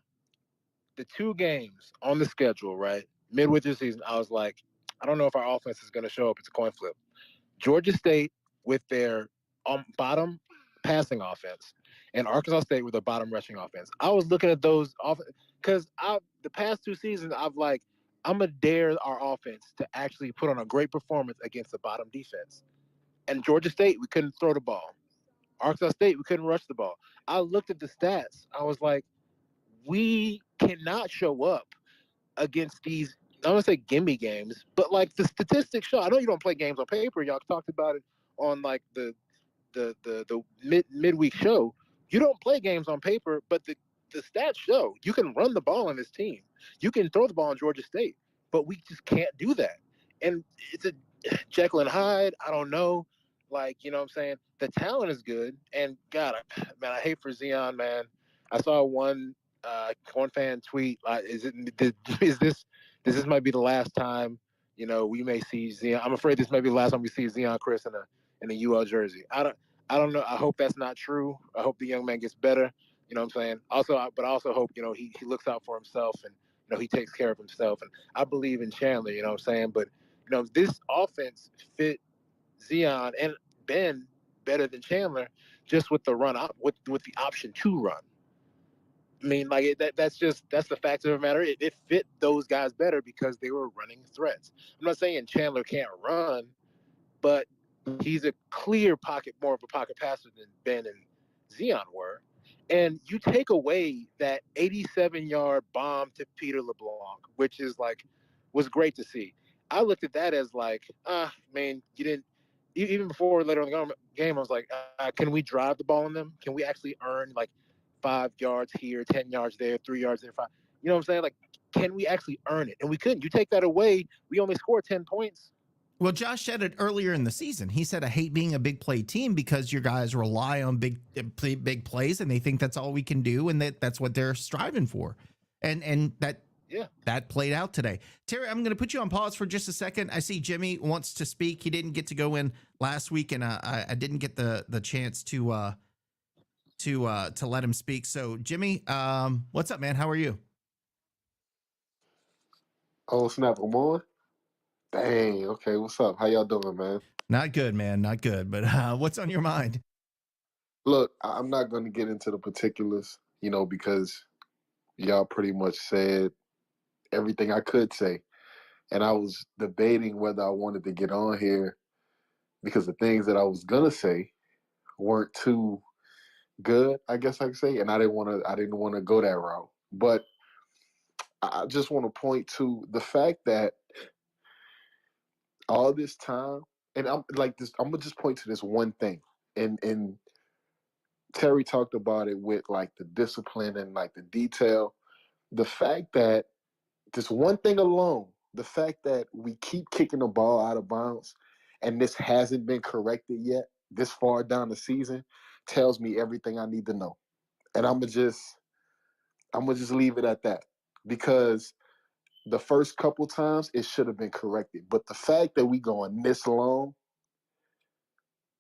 the 2 games on the schedule, right? Midway through the season, I was like, I don't know if our offense is going to show up. It's a coin flip. Georgia State with their bottom passing offense and Arkansas State with a bottom rushing offense. I was looking at those because the past 2 seasons I'm gonna dare our offense to actually put on a great performance against the bottom defense. And Georgia State, we couldn't throw the ball. Arkansas State, we couldn't rush the ball. I looked at the stats. I was like, we cannot show up against these, I don't want to say gimme games, but like the statistics show. I know you don't play games on paper. Y'all talked about it on like the midweek show. You don't play games on paper, but the stats show you can run the ball on this team. You can throw the ball in Georgia State, but we just can't do that. And it's a Jekyll and Hyde. I don't know. Like, you know what I'm saying? The talent is good. And God, man, I hate for Zion, man. I saw one fan tweet. This might be the last time we may see Zion. I'm afraid this may be the last time we see Zion Chris in a UL jersey. I don't know. I hope that's not true. I hope the young man gets better. You know what I'm saying? But I also hope, he looks out for himself and, he takes care of himself. And I believe in Chandler, you know what I'm saying? But, this offense fit Zion and Ben better than Chandler just with the run up, with the option to run. I mean, like that's the fact of the matter. It fit those guys better because they were running threats. I'm not saying Chandler can't run, but he's a clear more of a pocket passer than Ben and Zion were. And you take away that 87-yard bomb to Peter LeBlanc, which was great to see. I looked at that as man, you didn't. Even before later in the game, I was like, can we drive the ball on them? Can we actually earn 5 yards here, 10 yards there, 3 yards there, 5? You know what I'm saying? Can we actually earn it? And we couldn't. You take that away, we only scored 10 points. Well, Josh said it earlier in the season. He said, I hate being a big play team because your guys rely on big plays and they think that's all we can do. And that's what they're striving for. And that played out today. Terry, I'm going to put you on pause for just a second. I see Jimmy wants to speak. He didn't get to go in last week, and I didn't get the chance to let him speak. So Jimmy, what's up, man? How are you? Oh, snap, I'm on? Dang, okay, what's up? How y'all doing, man? Not good, man. Not good. But what's on your mind? Look, I'm not going to get into the particulars, because y'all pretty much said everything I could say. And I was debating whether I wanted to get on here because the things that I was going to say weren't too good, I guess I could say. And I didn't want to go that route. But I just want to point to the fact that all this time, and I'm gonna just point to this one thing. And Terry talked about it with the discipline and the detail. The fact that this one thing alone, the fact that we keep kicking the ball out of bounds and this hasn't been corrected yet this far down the season tells me everything I need to know. And I'm gonna just leave it at that, because the first couple times it should have been corrected. But the fact that we going this long,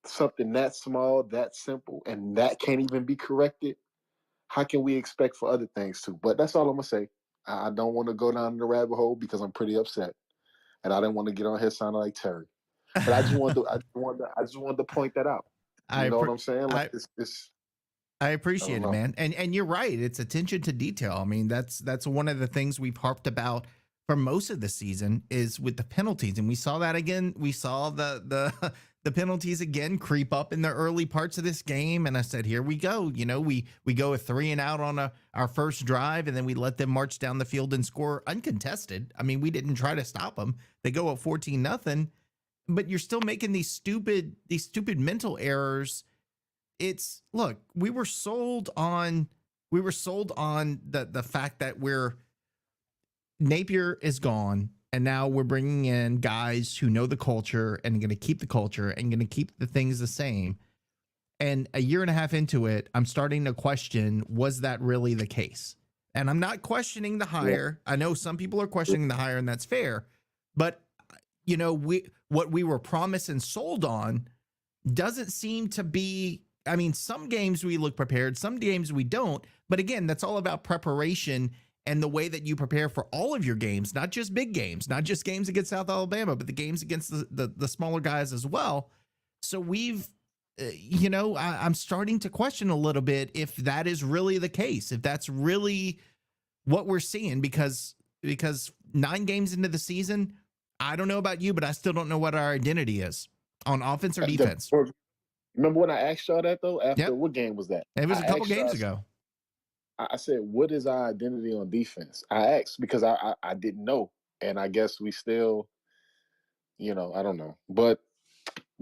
something that small, that simple, and that can't even be corrected, how can we expect for other things to? But that's all I'm gonna say. I don't want to go down the rabbit hole because I'm pretty upset, and I didn't want to get on here sounding like Terry. But I just wanted to point that out. You know what I'm saying? I appreciate it, man. And you're right. It's attention to detail. I mean, that's one of the things we've harped about for most of the season is with the penalties. And we saw that again. We saw the penalties again creep up in the early parts of this game. And I said, here we go. We go a 3 and out on our first drive, and then we let them march down the field and score uncontested. I mean, we didn't try to stop them. They go up 14-0, but you're still making these stupid mental errors. Look, we were sold on the fact that Napier is gone, and now we're bringing in guys who know the culture and going to keep the culture and going to keep the things the same. And a year and a half into it, I'm starting to question, was that really the case? And I'm not questioning the hire. Yeah. I know some people are questioning the hire, and that's fair. But, what we were promised and sold on doesn't seem to be. I mean, some games we look prepared, some games we don't. But again, that's all about preparation and the way that you prepare for all of your games, not just big games, not just games against South Alabama, but the games against the smaller guys as well. So I'm starting to question a little bit if that is really the case, if that's really what we're seeing, because 9 games into the season, I don't know about you, but I still don't know what our identity is on offense or defense. Remember when I asked y'all that, though? What game was that? It was a couple games ago. I said, what is our identity on defense? I asked because I didn't know. And I guess we still, I don't know. But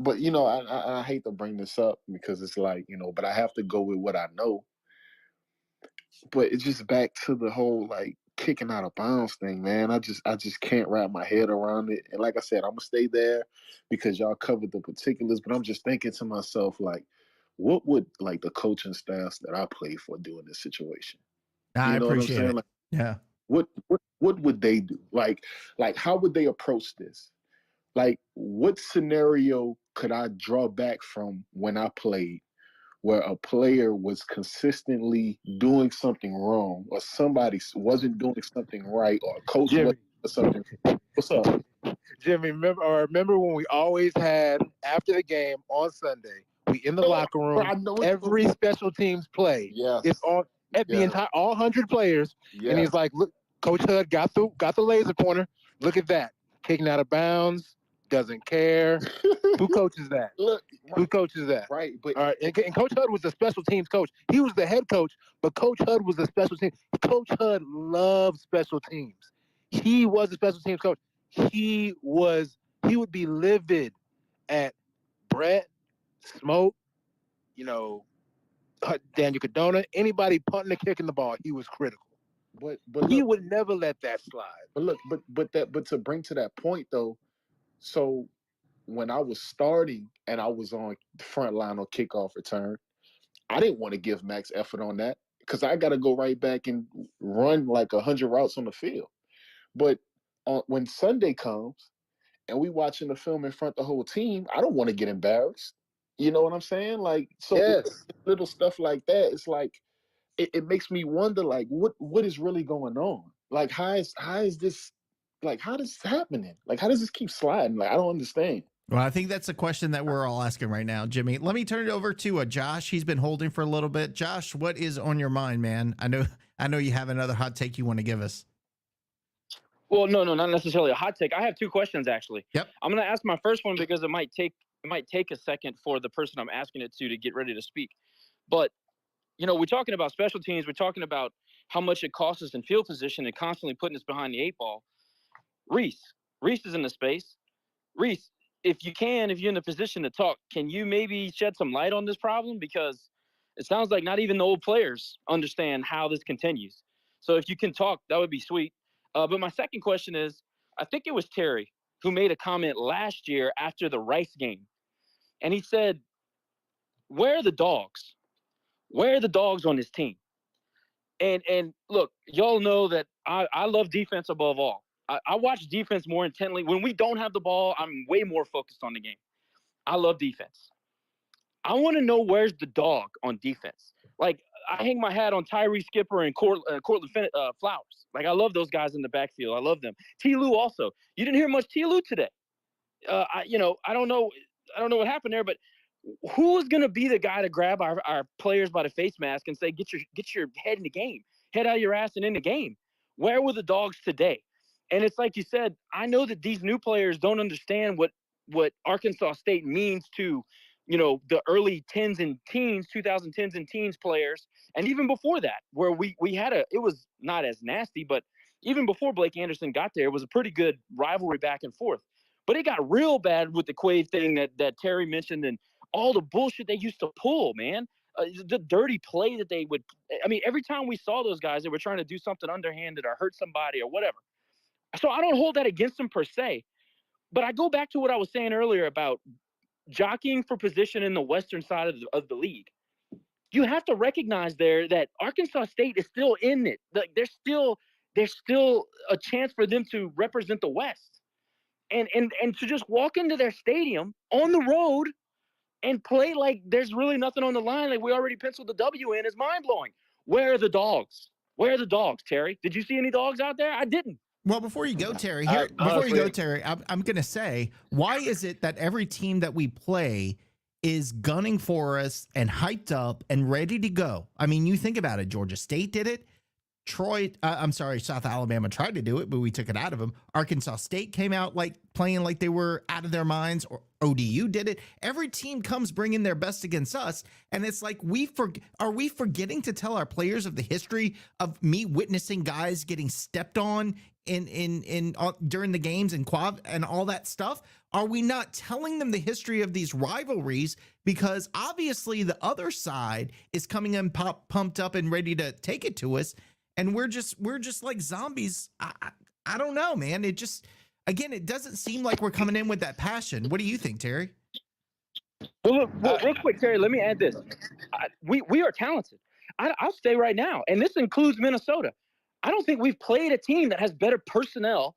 I hate to bring this up because it's but I have to go with what I know. But it's just back to the whole, kicking out of bounds thing, man. I just can't wrap my head around it. And like I said, I'm going to stay there because y'all covered the particulars. But I'm just thinking to myself, what would the coaching staffs that I played for do in this situation? I appreciate it. Yeah. what would they do? Like how would they approach this? Like, what scenario could I draw back from when I played where a player was consistently doing something wrong, or somebody wasn't doing something right, or a coach wasn't doing something? What's up, Jimmy? Remember when we always had after the game on Sunday, we in the locker room, I know every special teams play. Yes. It's all at the entire all 100 players, and he's like, "Look, Coach Hud got the laser pointer. Look at that, kicking out of bounds, doesn't care." Who coaches that? Look, Who coaches that? right, but All right, and Coach Hud was the special teams coach. He was the head coach, but Coach Hud was the special team. Coach Hud loved special teams. He was a special teams coach. He would be livid at Brett, Smoke, Daniel Cadona, anybody punting and kicking the ball. He was critical. But he look, would never let that slide. But look, but to bring to that point though, so when I was starting and I was on the front line on kickoff return, I didn't want to give max effort on that because I got to go right back and run like 100 routes on the field. But when Sunday comes and we watching the film in front of the whole team, I don't want to get embarrassed. You know what I'm saying? Like, so yes. Little stuff like that, it's like, it makes me wonder, like, what is really going on? Like, how is this, like, how is this happening? Like, how does this keep sliding? Like, I don't understand. Well, I think that's a question that we're all asking right now, Jimmy. Let me turn it over to Josh. He's been holding for a little bit. Josh, what is on your mind, man? I know you have another hot take you want to give us. Well, no, not necessarily a hot take. I have two questions actually. Yep. I'm going to ask my first one because it might take a second for the person I'm asking it to get ready to speak. But we're talking about special teams. We're talking about how much it costs us in field position and constantly putting us behind the eight ball. Reese is in the space. Reese, if you're in the position to talk, can you maybe shed some light on this problem? Because it sounds like not even the old players understand how this continues. So if you can talk, that would be sweet. But my second question is, I think it was Terry who made a comment last year after the Rice game. And he said, where are the dogs? Where are the dogs on this team? And look, y'all know that I love defense above all. I watch defense more intently. When we don't have the ball, I'm way more focused on the game. I love defense. I want to know where's the dog on defense. Like, I hang my hat on Tyree Skipper and Cortland Flowers. Like, I love those guys in the backfield. I love them. T. Lou also. You didn't hear much T. Lou today. I don't know what happened there, but who is going to be the guy to grab our players by the face mask and say, get your head in the game, head out of your ass and in the game? Where were the dogs today? And it's like you said, I know that these new players don't understand what Arkansas State means to, the early 10s and teens, 2010s and teens players. And even before that, where we had it was not as nasty, but even before Blake Anderson got there, it was a pretty good rivalry back and forth. But it got real bad with the Quade thing that Terry mentioned and all the bullshit they used to pull, man. The dirty play that they would – I mean, every time we saw those guys, they were trying to do something underhanded or hurt somebody or whatever. So I don't hold that against them per se. But I go back to what I was saying earlier about jockeying for position in the western side of the league. You have to recognize there that Arkansas State is still in it. Like, there's still a chance for them to represent the West. And to just walk into their stadium on the road and play like there's really nothing on the line, like we already penciled the W in, is mind-blowing. Where are the dogs? Where are the dogs, Terry? Did you see any dogs out there? I didn't. Well, before you go, Terry, I'm going to say, why is it that every team that we play is gunning for us and hyped up and ready to go? I mean, you think about it. Georgia State did it. South Alabama tried to do it, but we took it out of them. Arkansas State came out like playing like they were out of their minds, or ODU did it. Every team comes bringing their best against us. And it's like, are we forgetting to tell our players of the history of me witnessing guys getting stepped on during the games and quad and all that stuff? Are we not telling them the history of these rivalries? Because obviously the other side is coming in pumped up and ready to take it to us. And we're just like zombies. I don't know, man. It just, again, it doesn't seem like we're coming in with that passion. What do you think, Terry? Well, look, real quick, Terry, let me add this. We are talented. I'll say right now, and this includes Minnesota. I don't think we've played a team that has better personnel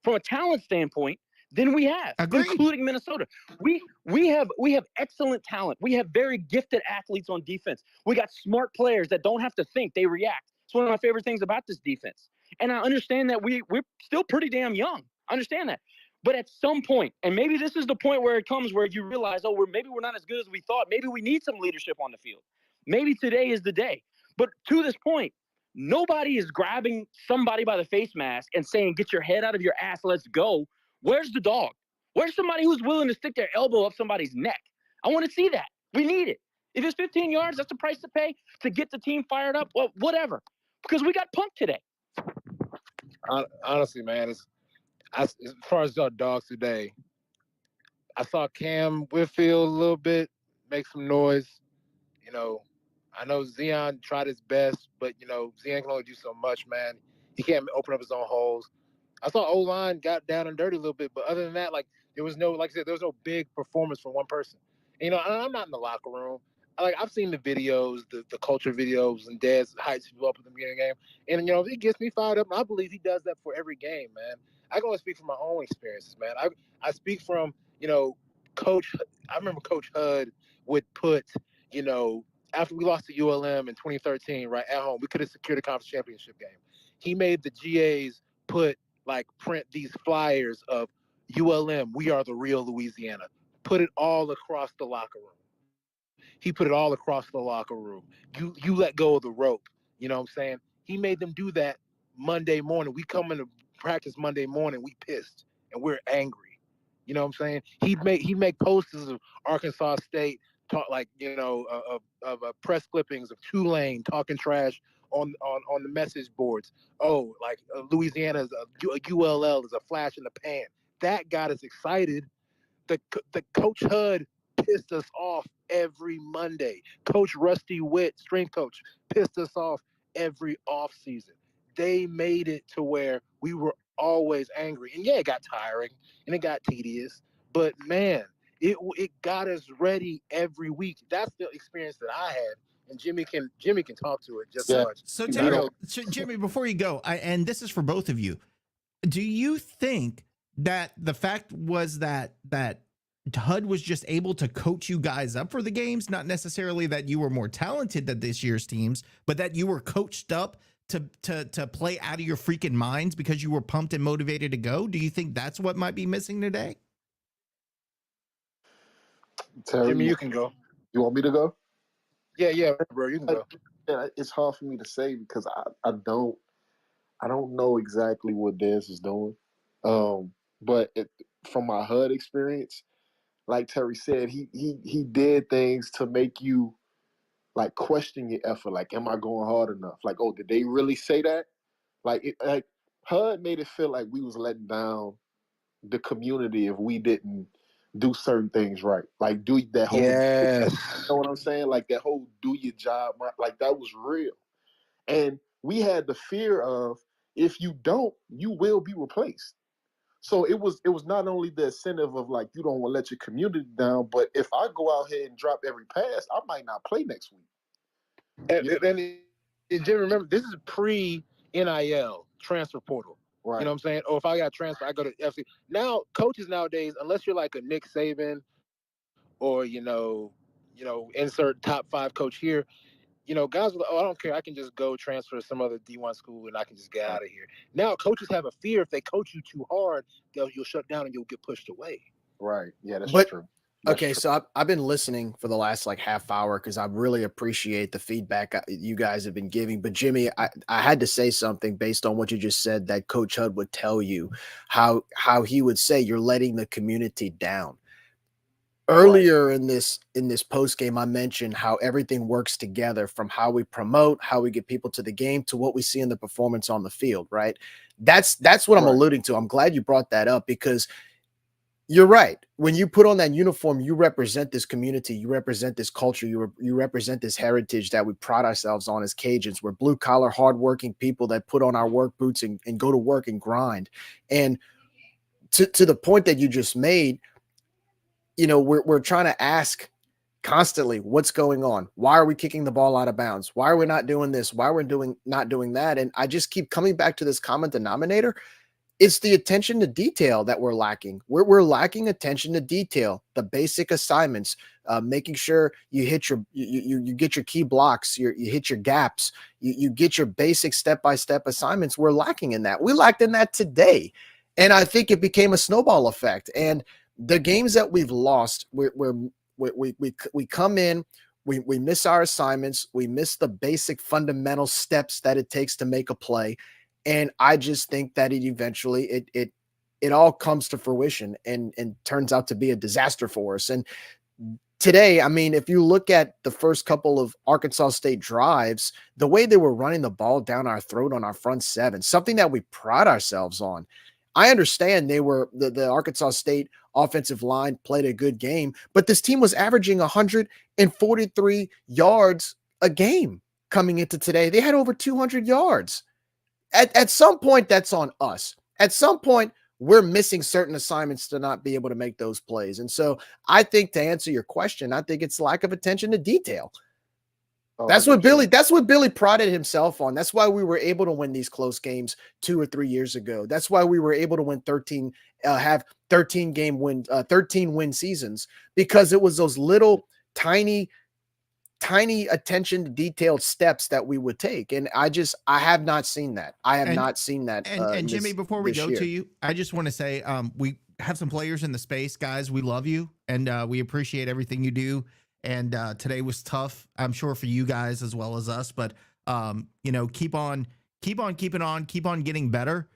from a talent standpoint than we have, including Minnesota. We have excellent talent. We have very gifted athletes on defense. We got smart players that don't have to think; they react. It's one of my favorite things about this defense. And I understand that we're still pretty damn young. I understand that. But at some point, and maybe this is the point where it comes where you realize, oh, maybe we're not as good as we thought. Maybe we need some leadership on the field. Maybe today is the day. But to this point, nobody is grabbing somebody by the face mask and saying, get your head out of your ass, let's go. Where's the dog? Where's somebody who's willing to stick their elbow up somebody's neck? I want to see that. We need it. If it's 15 yards, that's the price to pay to get the team fired up. Well, whatever. Because we got punked today. Honestly, man, as far as our dogs today, I saw Cam Whitfield a little bit make some noise. You know, I know Zion tried his best, but, you know, Zion can only do so much, man. He can't open up his own holes. I saw O-line got down and dirty a little bit, but other than that, like, there was no, like I said, there was no big performance from one person. And, you know, I'm not in the locker room. I've seen the videos, the culture videos, and Dad's hypes people up at the beginning of the game. And, you know, it gets me fired up. And I believe he does that for every game, man. I can only speak from my own experiences, man. I speak from, you know, I remember Coach Hud would put, you know, after we lost to ULM in 2013, right, at home, we could have secured a conference championship game. He made the GAs print these flyers of ULM, we are the real Louisiana. Put it all across the locker room. He put it all across the locker room. You let go of the rope. You know what I'm saying? He made them do that Monday morning. We come into practice Monday morning, we pissed and we're angry. You know what I'm saying? He'd make posters of Arkansas State, talk of press clippings of Tulane talking trash on the message boards. Oh, like Louisiana is a ULL is a flash in the pan. That got us excited. The Coach Hud pissed us off every Monday. Coach Rusty Witt, strength coach, pissed us off every offseason. They made it to where we were always angry. And yeah, it got tiring and it got tedious, but man, it got us ready every week. That's the experience that I had. And Jimmy can talk to it just as much. So Jimmy, before you go, and this is for both of you, do you think that the fact was that HUD was just able to coach you guys up for the games, not necessarily that you were more talented than this year's teams, but that you were coached up to play out of your freaking minds because you were pumped and motivated to go? Do you think that's what might be missing today? Terry, Jimmy, you can go. You want me to go? Yeah, bro, you can go. Yeah, it's hard for me to say because I don't know exactly what Dez is doing. But from my HUD experience, like Terry said, he did things to make you like question your effort. Like, am I going hard enough? Like, oh, did they really say that? Like HUD made it feel like we was letting down the community if we didn't do certain things right. Like do that whole, yes. You know what I'm saying? Like that whole do your job right. Like that was real. And we had the fear of if you don't, you will be replaced. So it was not only the incentive of like you don't want to let your community down, but if I go out here and drop every pass, I might not play next week. And Jim, remember, this is pre-NIL transfer portal. Right. You know what I'm saying? Or if I got transfer, I go to FC. Now, coaches nowadays, unless you're like a Nick Saban or, you know, insert top 5 coach here, you know, guys are like, oh, I don't care. I can just go transfer to some other D1 school and I can just get out of here. Now, coaches have a fear if they coach you too hard, you'll shut down and you'll get pushed away. Right. Yeah, that's true. Okay, so I've been listening for the last like half hour because I really appreciate the feedback you guys have been giving. But Jimmy, I had to say something based on what you just said that Coach Hud would tell you, how he would say you're letting the community down. Earlier in this post game, I mentioned how everything works together from how we promote, how we get people to the game, to what we see in the performance on the field. Right? That's what I'm alluding to. I'm glad you brought that up because you're right. When you put on that uniform, you represent this community, you represent this culture, you represent this heritage that we pride ourselves on as Cajuns. We're blue collar, hardworking people that put on our work boots and go to work and grind. And to the point that you just made, you know, we're trying to ask constantly, what's going on? Why are we kicking the ball out of bounds? Why are we not doing this? Why are we not doing that? And I just keep coming back to this common denominator. It's the attention to detail that we're lacking. We're lacking attention to detail, the basic assignments, making sure you hit you get your key blocks, you hit your gaps, you get your basic step-by-step assignments. We're lacking in that. We lacked in that today. And I think it became a snowball effect. And the games that we've lost, we come in, we miss our assignments, we miss the basic fundamental steps that it takes to make a play. And I just think that it eventually it all comes to fruition and turns out to be a disaster for us. And today, I mean, if you look at the first couple of Arkansas State drives, the way they were running the ball down our throat on our front seven, something that we pride ourselves on. I understand they were the Arkansas State offensive line played a good game, but this team was averaging 143 yards a game coming into today. They had over 200 yards. At some point, that's on us. At some point, we're missing certain assignments to not be able to make those plays. And so I think, to answer your question, I think it's lack of attention to detail. That's what Billy prided himself on. That's why we were able to win these close games 2 or 3 years ago. That's why we were able to win 13 win seasons, because it was those little tiny attention to detailed steps that we would take. And I have not seen that. I have not seen that. And Jimmy, before we go to you, I just want to say, we have some players in the space, guys. We love you and we appreciate everything you do. And today was tough, I'm sure, for you guys as well as us, but keep on getting better.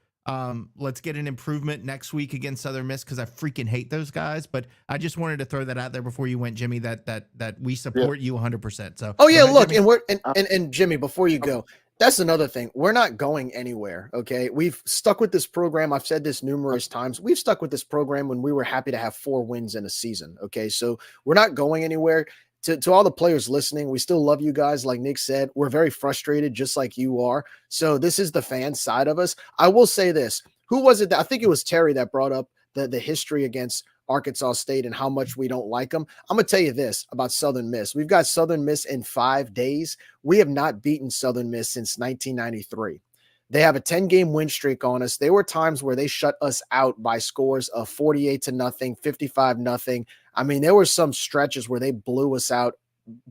Let's get an improvement next week against Southern Miss, because I freaking hate those guys. But I just wanted to throw that out there before you went, Jimmy, that we support you 100%. So look, Jimmy. and Jimmy, before you go, that's another thing. We're not going anywhere. Okay. We've stuck with this program. I've said this numerous times. We've stuck with this program when we were happy to have 4 wins in a season. Okay. So we're not going anywhere. To all the players listening, we still love you guys. Like Nick said, we're very frustrated, just like you are. So this is the fan side of us. I will say this. Who was it? I think it was Terry that brought up the history against Arkansas State and how much we don't like them. I'm going to tell you this about Southern Miss. We've got Southern Miss in 5 days. We have not beaten Southern Miss since 1993. They have a 10-game win streak on us. There were times where they shut us out by scores of 48-0, 55-0. I mean, there were some stretches where they blew us out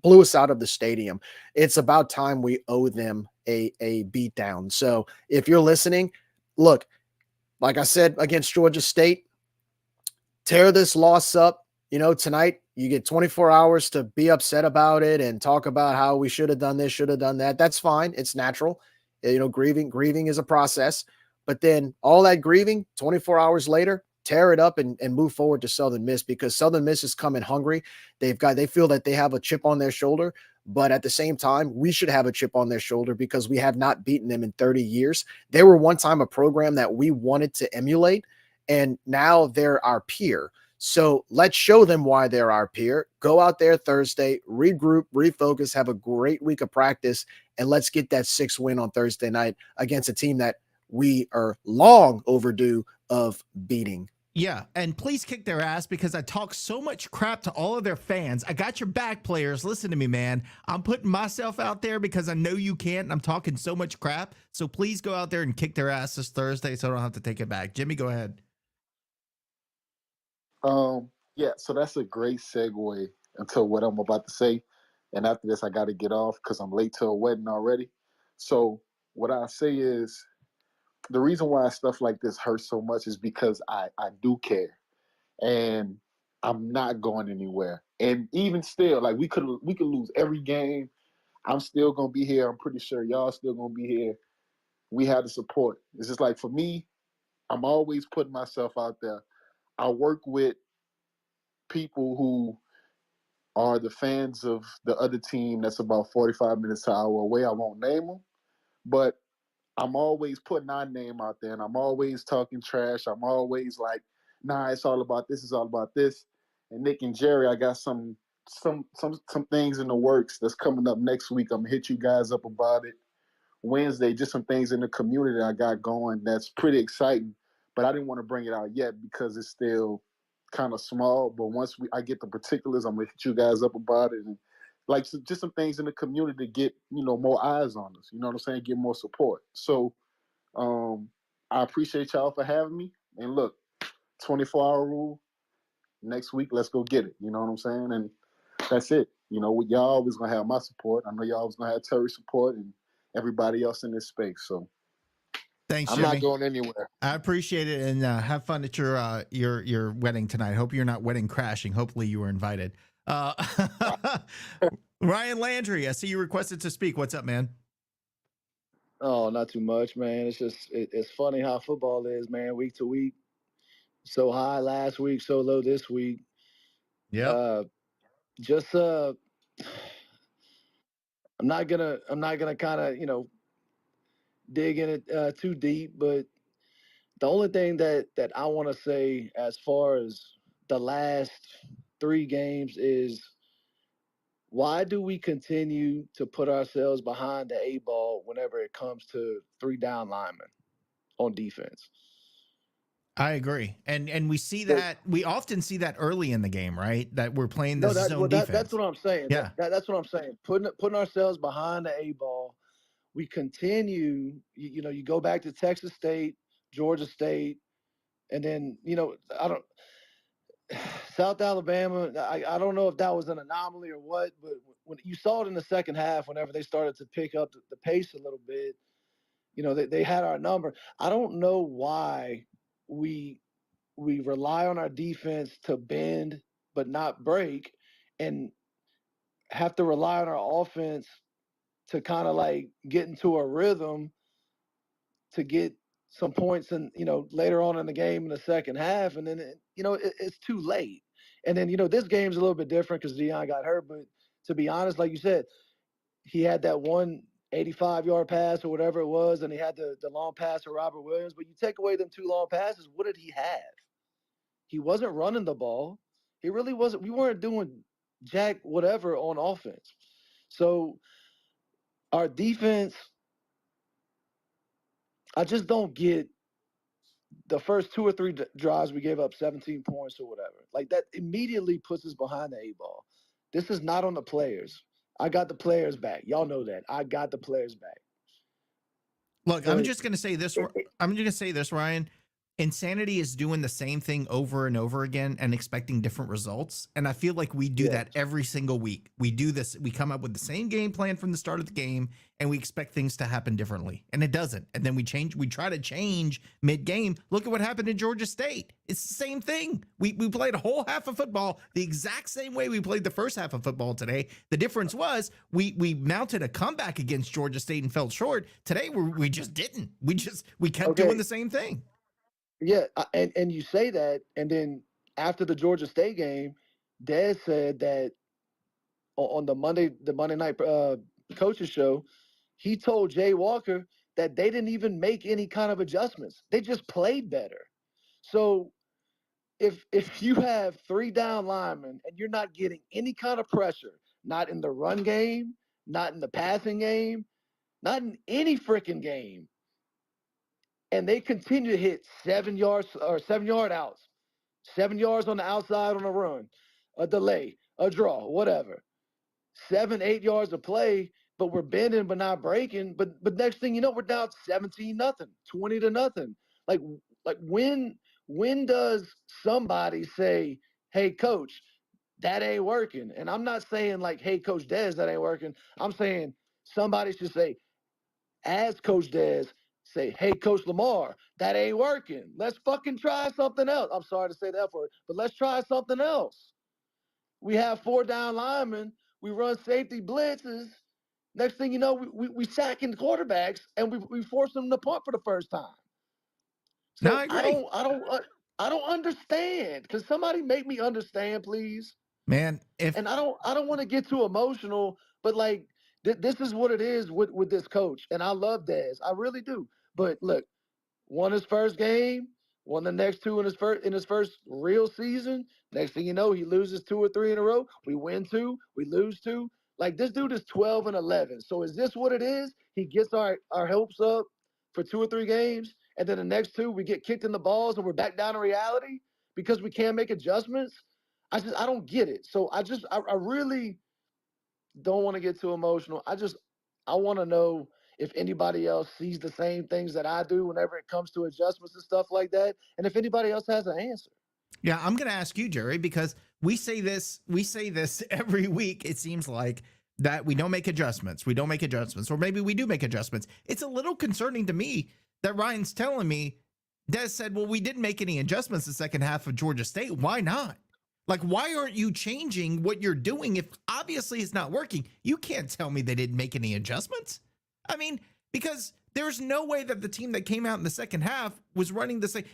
of the stadium. It's about time we owe them a beatdown. So if you're listening, look, like I said, against Georgia State, tear this loss up. Tonight you get 24 hours to be upset about it and talk about how we should have done this, should have done that. That's fine. It's natural. Grieving is a process. But then all that grieving, 24 hours later, tear it up and move forward to Southern Miss, because Southern Miss is coming hungry. They feel that they have a chip on their shoulder, but at the same time, we should have a chip on their shoulder because we have not beaten them in 30 years. They were one time a program that we wanted to emulate, and now they're our peer. So let's show them why they're our peer. Go out there Thursday, regroup, refocus, have a great week of practice, and let's get that 6th win on Thursday night against a team that we are long overdue of beating. Yeah, and please kick their ass, because I talk so much crap to all of their fans. I got your back, players. Listen to me, man. I'm putting myself out there because I know you can't, and I'm talking so much crap. So please go out there and kick their ass this Thursday so I don't have to take it back. Jimmy, go ahead. So that's a great segue into what I'm about to say. And after this, I got to get off because I'm late to a wedding already. So what I say is, the reason why stuff like this hurts so much is because I do care, and I'm not going anywhere. And even still, like, we could lose every game. I'm still gonna be here. I'm pretty sure y'all still gonna be here. We have the support. It's just like, for me, I'm always putting myself out there. I work with people who are the fans of the other team that's about 45 minutes to an hour away. I won't name them, but I'm always putting our name out there, and I'm always talking trash. I'm always like, nah, it's all about this. It's all about this. And Nick and Gerry, I got some things in the works that's coming up next week. I'm gonna hit you guys up about it Wednesday. Just some things in the community I got going that's pretty exciting, but I didn't want to bring it out yet because it's still kind of small, but once I get the particulars, I'm gonna hit you guys up about it, and like just some things in the community to get more eyes on us. You know what I'm saying? Get more support. So I appreciate y'all for having me. And look, 24-hour rule next week. Let's go get it. You know what I'm saying? And that's it. Y'all always gonna have my support. I know y'all always gonna have Terry's support and everybody else in this space. So Thanks, I'm Jimmy. not going anywhere. I appreciate it, and have fun at your wedding tonight. Hope you're not wedding crashing. Hopefully you were invited. Ryan Landry, I see you requested to speak. What's up, man? Oh, not too much, man. It's just it's funny how football is, man. Week to week, so high last week, so low this week. Yeah. Just I'm not gonna kind of dig in it too deep, but the only thing that I want to say as far as the last 3 games is, why do we continue to put ourselves behind the 8 ball whenever it comes to 3 down linemen on defense? I agree, and we see that we often see that early in the game, right? That we're playing this zone defense. That's what I'm saying. Yeah, that's what I'm saying. Putting ourselves behind the 8 ball. We continue. You go back to Texas State, Georgia State, and then I don't. South Alabama, I don't know if that was an anomaly or what, but when you saw it in the second half, whenever they started to pick up the pace a little bit, they had our number. I don't know why we rely on our defense to bend but not break, and have to rely on our offense to kind of like get into a rhythm to get some points and later on in the game in the second half, and then it's too late. And then this game's a little bit different because Deion got hurt, but to be honest, like you said, he had that one 85-yard pass or whatever it was, and he had the long pass to Robert Williams. But you take away them 2 long passes, what did he have? He wasn't running the ball. He really wasn't. We weren't doing jack whatever on offense. So our defense, I just don't get the first 2 or 3 drives we gave up 17 points or whatever. Like, that immediately puts us behind the 8 ball. This is not on the players. I got the players back. Y'all know that. I got the players back. Look, I'm just going to say this. I'm going to say this, Ryan. Insanity is doing the same thing over and over again and expecting different results. And I feel like we do that every single week. We do this. We come up with the same game plan from the start of the game, and we expect things to happen differently. And it doesn't. And then we try to change mid-game. Look at what happened in Georgia State. It's the same thing. We played a whole half of football the exact same way we played the first half of football today. The difference was we mounted a comeback against Georgia State and fell short. Today we just didn't. We kept doing the same thing. Yeah, and you say that, and then after the Georgia State game, Dez said that on the Monday night coaches show, he told Jay Walker that they didn't even make any kind of adjustments. They just played better. So if you have 3 down linemen and you're not getting any kind of pressure, not in the run game, not in the passing game, not in any freaking game, and they continue to hit 7 yards or 7-yard outs, 7 yards on the outside on a run, a delay, a draw, whatever. 7, 8 yards of play, but we're bending but not breaking. But next thing you know, we're down 17-0, 20-0. Like when does somebody say, "Hey, coach, that ain't working"? And I'm not saying like, "Hey, Coach Dez, that ain't working." I'm saying somebody should say, as Coach Dez, say, "Hey, Coach Lamar, that ain't working. Let's fucking try something else." I'm sorry to say that for it, but let's try something else. We have 4 down linemen. We run safety blitzes. Next thing you know, we sacking quarterbacks and we force them to punt for the first time. So no, I agree. I don't understand. Can somebody make me understand, please? Man, and I don't want to get too emotional, but like this is what it is with this coach. And I love Dez. I really do. But look, won his first game, won the next 2 in his first real season. Next thing you know, he loses 2 or 3 in a row. We win 2, we lose 2. Like, this dude is 12-11. So is this what it is? He gets our hopes up for 2 or 3 games, and then the next 2 we get kicked in the balls and we're back down to reality. because we can't make adjustments. I don't get it. So I really don't want to get too emotional. I want to know if anybody else sees the same things that I do whenever it comes to adjustments and stuff like that, and if anybody else has an answer. Yeah, I'm going to ask you, Gerry, because we say this every week. It seems like that we don't make adjustments. We don't make adjustments, or maybe we do make adjustments. It's a little concerning to me that Ryan's telling me. Des said, well, we didn't make any adjustments the second half of Georgia State. Why not? Like, why aren't you changing what you're doing if obviously it's not working? You can't tell me they didn't make any adjustments. I mean, because there's no way that the team that came out in the second half was running the same.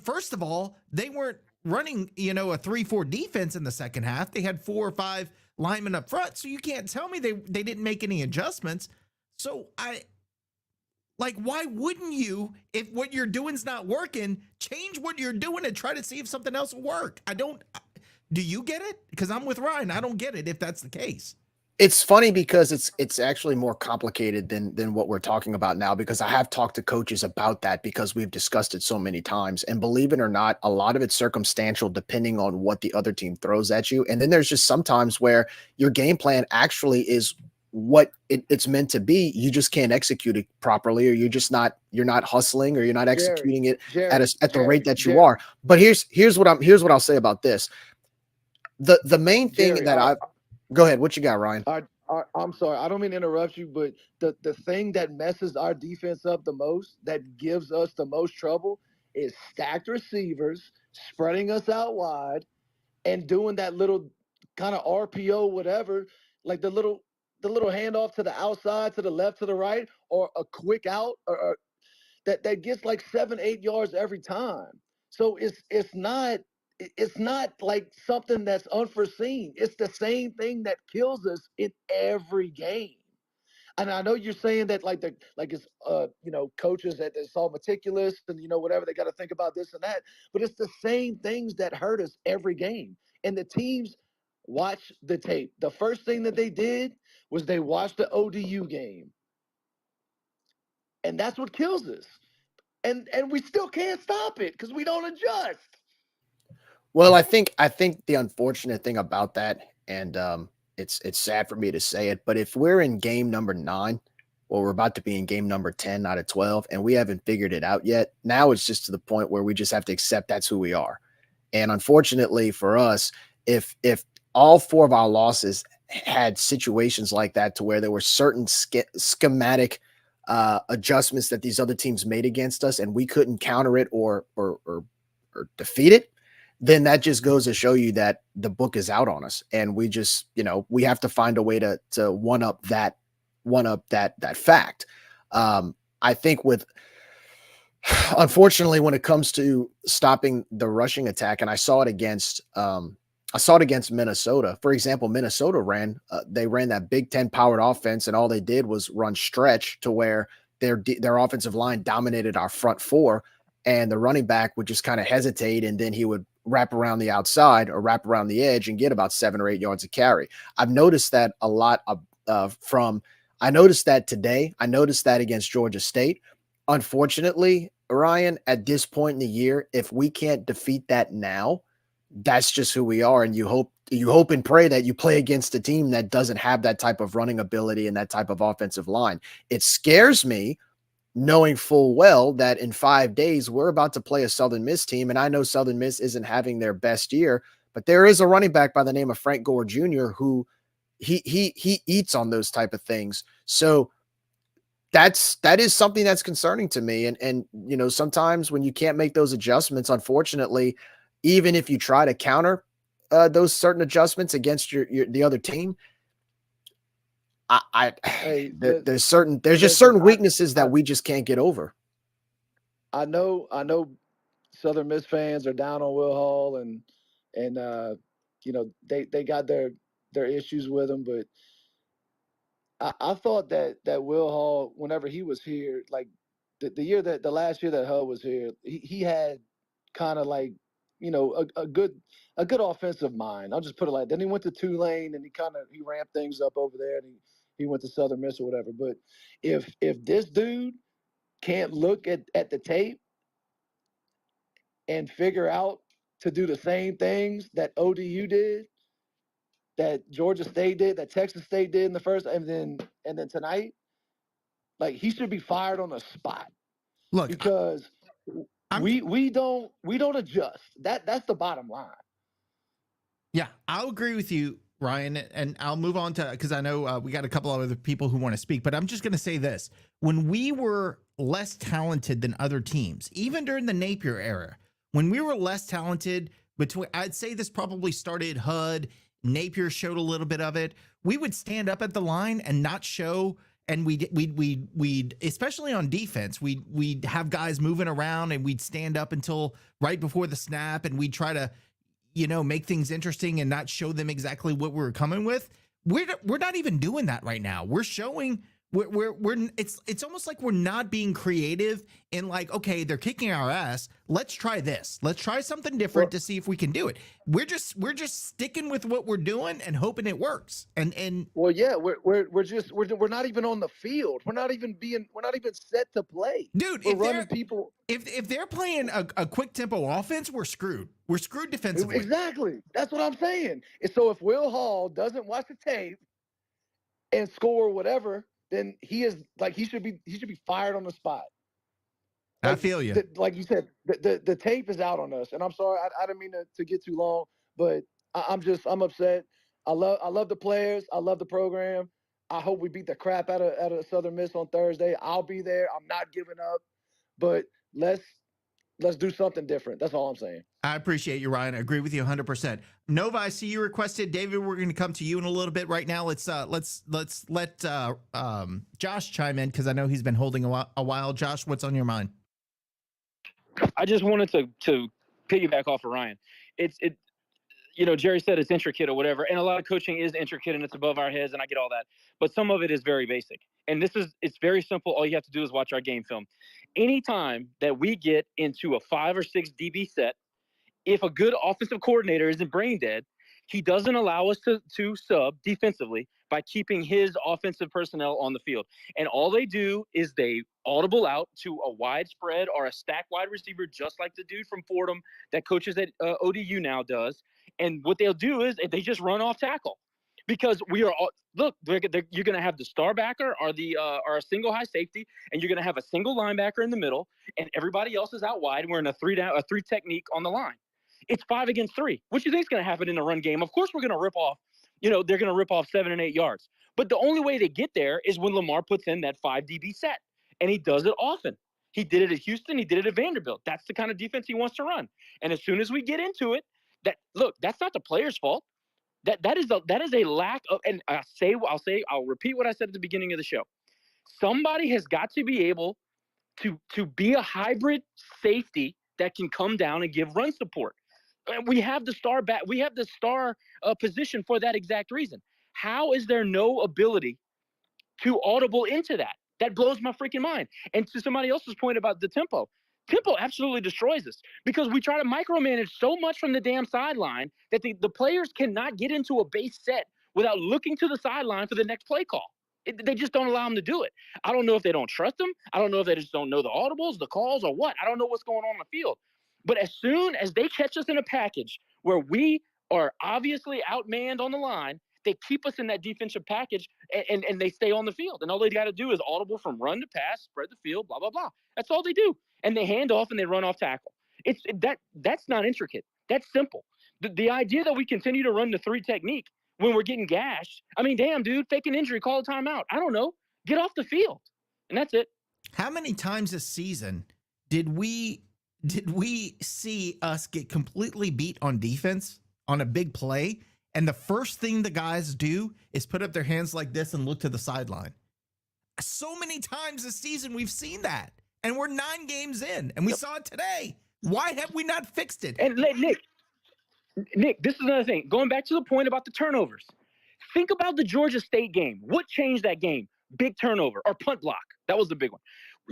First of all, they weren't running, a 3-4 defense in the second half. They had 4 or 5 linemen up front. So you can't tell me they didn't make any adjustments. So why wouldn't you, if what you're doing is not working, change what you're doing and try to see if something else will work? Do you get it? Because I'm with Ryan. I don't get it if that's the case. It's funny because it's actually more complicated than what we're talking about now, because I have talked to coaches about that because we've discussed it so many times. And believe it or not, a lot of it's circumstantial depending on what the other team throws at you. And then there's just sometimes where your game plan actually is what it's meant to be. You just can't execute it properly, or you're not hustling, or you're not executing it at the rate that you are. But here's what I'll say about this. The main thing Gerry, that go ahead. What you got, Ryan? I'm sorry. I don't mean to interrupt you, but the thing that messes our defense up the most, that gives us the most trouble, is stacked receivers, spreading us out wide, and doing that little kind of RPO, whatever, like the little handoff to the outside, to the left, to the right, or a quick out, or that gets like 7-8 yards every time. So it's not like something that's unforeseen. It's the same thing that kills us in every game. And I know you're saying that it's coaches that are so meticulous and whatever, they got to think about this and that, but it's the same things that hurt us every game. And the teams watch the tape. The first thing that they did was they watched the ODU game, and that's what kills us. And we still can't stop it because we don't adjust. Well, I think the unfortunate thing about that, and it's sad for me to say it, but if we're in game number 9, or we're about to be in game number 10 out of 12, and we haven't figured it out yet, now it's just to the point where we just have to accept that's who we are. And unfortunately for us, if all 4 of our losses had situations like that, to where there were certain schematic adjustments that these other teams made against us, and we couldn't counter it or defeat it, then that just goes to show you that the book is out on us, and we just, we have to find a way to one up that fact. I think unfortunately, when it comes to stopping the rushing attack, and I saw it against Minnesota. For example, Minnesota ran that Big Ten powered offense, and all they did was run stretch, to where their offensive line dominated our front 4, and the running back would just kind of hesitate, and then he would wrap around the outside or wrap around the edge and get about 7 or 8 yards of carry. I've noticed that a lot I noticed that today. I noticed that against Georgia State. Unfortunately, Ryan, at this point in the year, if we can't defeat that now, that's just who we are. And you hope and pray that you play against a team that doesn't have that type of running ability and that type of offensive line. It scares me, knowing full well that in 5 days we're about to play a Southern Miss team. And I know Southern Miss isn't having their best year, but there is a running back by the name of Frank Gore Jr. who he eats on those type of things. So that is something that's concerning to me. And sometimes when you can't make those adjustments, unfortunately, even if you try to counter those certain adjustments against the other team, there's just certain weaknesses that we just can't get over. I know Southern Miss fans are down on Will Hall, and they got their issues with him, but I thought that Will Hall, whenever he was here, like the last year that Hull was here, he had kind of like a good offensive mind. I'll just put it like that. Then he went to Tulane, and he ramped things up over there, and he went to Southern Miss or whatever. But if this dude can't look at the tape and figure out to do the same things that ODU did, that Georgia State did, that Texas State did in the first, and then tonight, like, he should be fired on the spot. Look, because we don't adjust. That's the bottom line. Yeah, I'll agree with you, Ryan, and I'll move on to, because I know we got a couple of other people who want to speak, but I'm just going to say this. When we were less talented than other teams, even during the Napier era, when we were less talented, I'd say this probably started HUD, Napier showed a little bit of it. We would stand up at the line and not show, and we'd especially on defense, we'd have guys moving around, and we'd stand up until right before the snap, and we'd try to, make things interesting and not show them exactly what we were coming with. We're not even doing that right now. We're showing it's almost like we're not being creative in, like, okay, they're kicking our ass. Let's try this. Let's try something different to see if we can do it. We're just sticking with what we're doing and hoping it works. And well, yeah, we're not even on the field. We're not even set to play. Dude, we're running people. If they're playing a quick tempo offense, we're screwed. We're screwed defensively. Exactly. That's what I'm saying. And so if Will Hall doesn't watch the tape and score whatever, then he should be fired on the spot. I feel you. Like you said, the tape is out on us, and I'm sorry, I didn't mean to get too long, but I'm upset. I love the players. I love the program. I hope we beat the crap out of Southern Miss on Thursday. I'll be there. I'm not giving up, but let's do something different. That's all I'm saying. I appreciate you, Ryan. I agree with you 100%. Nova, I see you requested. David, we're going to come to you in a little bit. Right now, let's let Josh chime in, because I know he's been holding a while. Josh, what's on your mind? I just wanted to piggyback off of Ryan. Gerry said it's intricate or whatever, and a lot of coaching is intricate and it's above our heads, and I get all that. But some of it is very basic. And it's very simple. All you have to do is watch our game film. Anytime that we get into a 5 or 6 DB set, if a good offensive coordinator isn't brain dead, he doesn't allow us to sub defensively by keeping his offensive personnel on the field. And all they do is they audible out to a wide spread or a stack wide receiver, just like the dude from Fordham that coaches at ODU now does. And what they'll do is they just run off tackle, because we are you're going to have the star backer or a single high safety, and you're going to have a single linebacker in the middle, and everybody else is out wide. We're in a three technique on the line. It's 5 against 3. What do you think is going to happen in the run game? Of course, we're going to rip off. They're going to rip off 7 and 8 yards. But the only way they get there is when Lamar puts in that 5 DB set, and he does it often. He did it at Houston. He did it at Vanderbilt. That's the kind of defense he wants to run. And as soon as we get into it, that's not the player's fault. That is a lack of. And I'll repeat what I said at the beginning of the show. Somebody has got to be able to be a hybrid safety that can come down and give run support. We have the star back. We have the star position for that exact reason. How is there no ability to audible into that? That blows my freaking mind. And to somebody else's point about the tempo absolutely destroys us, because we try to micromanage so much from the damn sideline that the players cannot get into a base set without looking to the sideline for the next play call. They just don't allow them to do it. I don't know if they don't trust them. I don't know if they just don't know the audibles, the calls, or what. I don't know what's going on the field. But as soon as they catch us in a package where we are obviously outmanned on the line, they keep us in that defensive package, and they stay on the field. And all they got to do is audible from run to pass, spread the field, blah, blah, blah. That's all they do. And they hand off and they run off tackle. That's not intricate. That's simple. The idea that we continue to run the 3 technique when we're getting gashed, I mean, damn, dude, fake an injury, call a timeout. I don't know. Get off the field. And that's it. How many times this season did we see us get completely beat on defense on a big play, and the first thing the guys do is put up their hands like this and look to the sideline? So many times this season we've seen that, and we're 9 games in, and we saw it today. Why have we not fixed it? And Nick, this is another thing. Going back to the point about the turnovers. Think about the Georgia State game. What changed that game? Big turnover or punt block. That was the big one.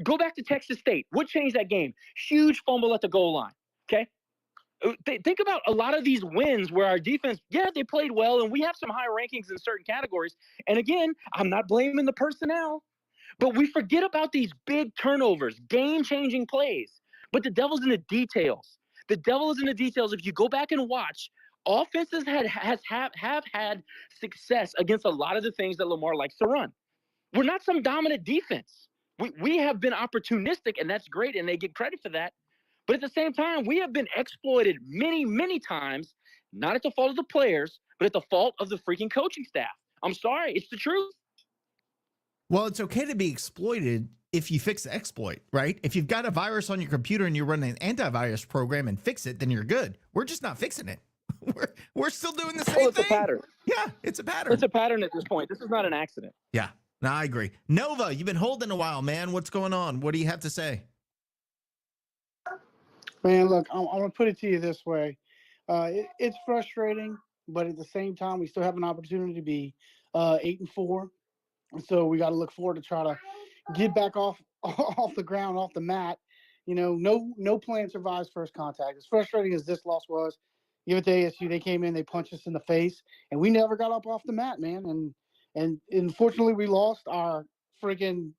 Go back to Texas State. What changed that game? Huge fumble at the goal line. Okay? Think about a lot of these wins where our defense, they played well, and we have some high rankings in certain categories. And again, I'm not blaming the personnel, but we forget about these big turnovers, game-changing plays. But the devil's in the details. The devil is in the details. If you go back and watch, offenses have had success against a lot of the things that Lamar likes to run. We're not some dominant defense. We have been opportunistic, and that's great, and they get credit for that. But at the same time, we have been exploited many, many times, not at the fault of the players, but at the fault of the freaking coaching staff. I'm sorry, it's the truth. Well, it's okay to be exploited if you fix the exploit, right? If you've got a virus on your computer and you run an antivirus program and fix it, then you're good. We're just not fixing it. We're still doing the same thing. It's a pattern. Yeah, it's a pattern. It's a pattern at this point. This is not an accident. Yeah, no, I agree. Nova, you've been holding a while, man. What's going on? What do you have to say? Man, look, I'm going to put it to you this way. It's frustrating, but at the same time, we still have an opportunity to be 8-4. And so we got to look forward to try to get back off the ground, off the mat. You know, no plan survives first contact. As frustrating as this loss was, give it to ASU. They came in, they punched us in the face, and we never got up off the mat, man. And unfortunately, we lost our freaking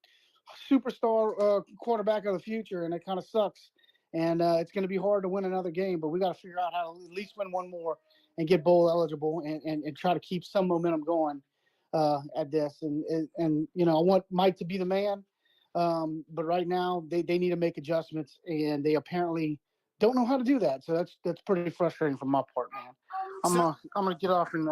superstar quarterback of the future, and it kind of sucks. And it's going to be hard to win another game, but we got to figure out how to at least win one more and get bowl eligible and try to keep some momentum going at this. And you know, I want Mike to be the man, but right now they need to make adjustments, and they apparently don't know how to do that. So that's pretty frustrating from my part, man. I'm gonna get off and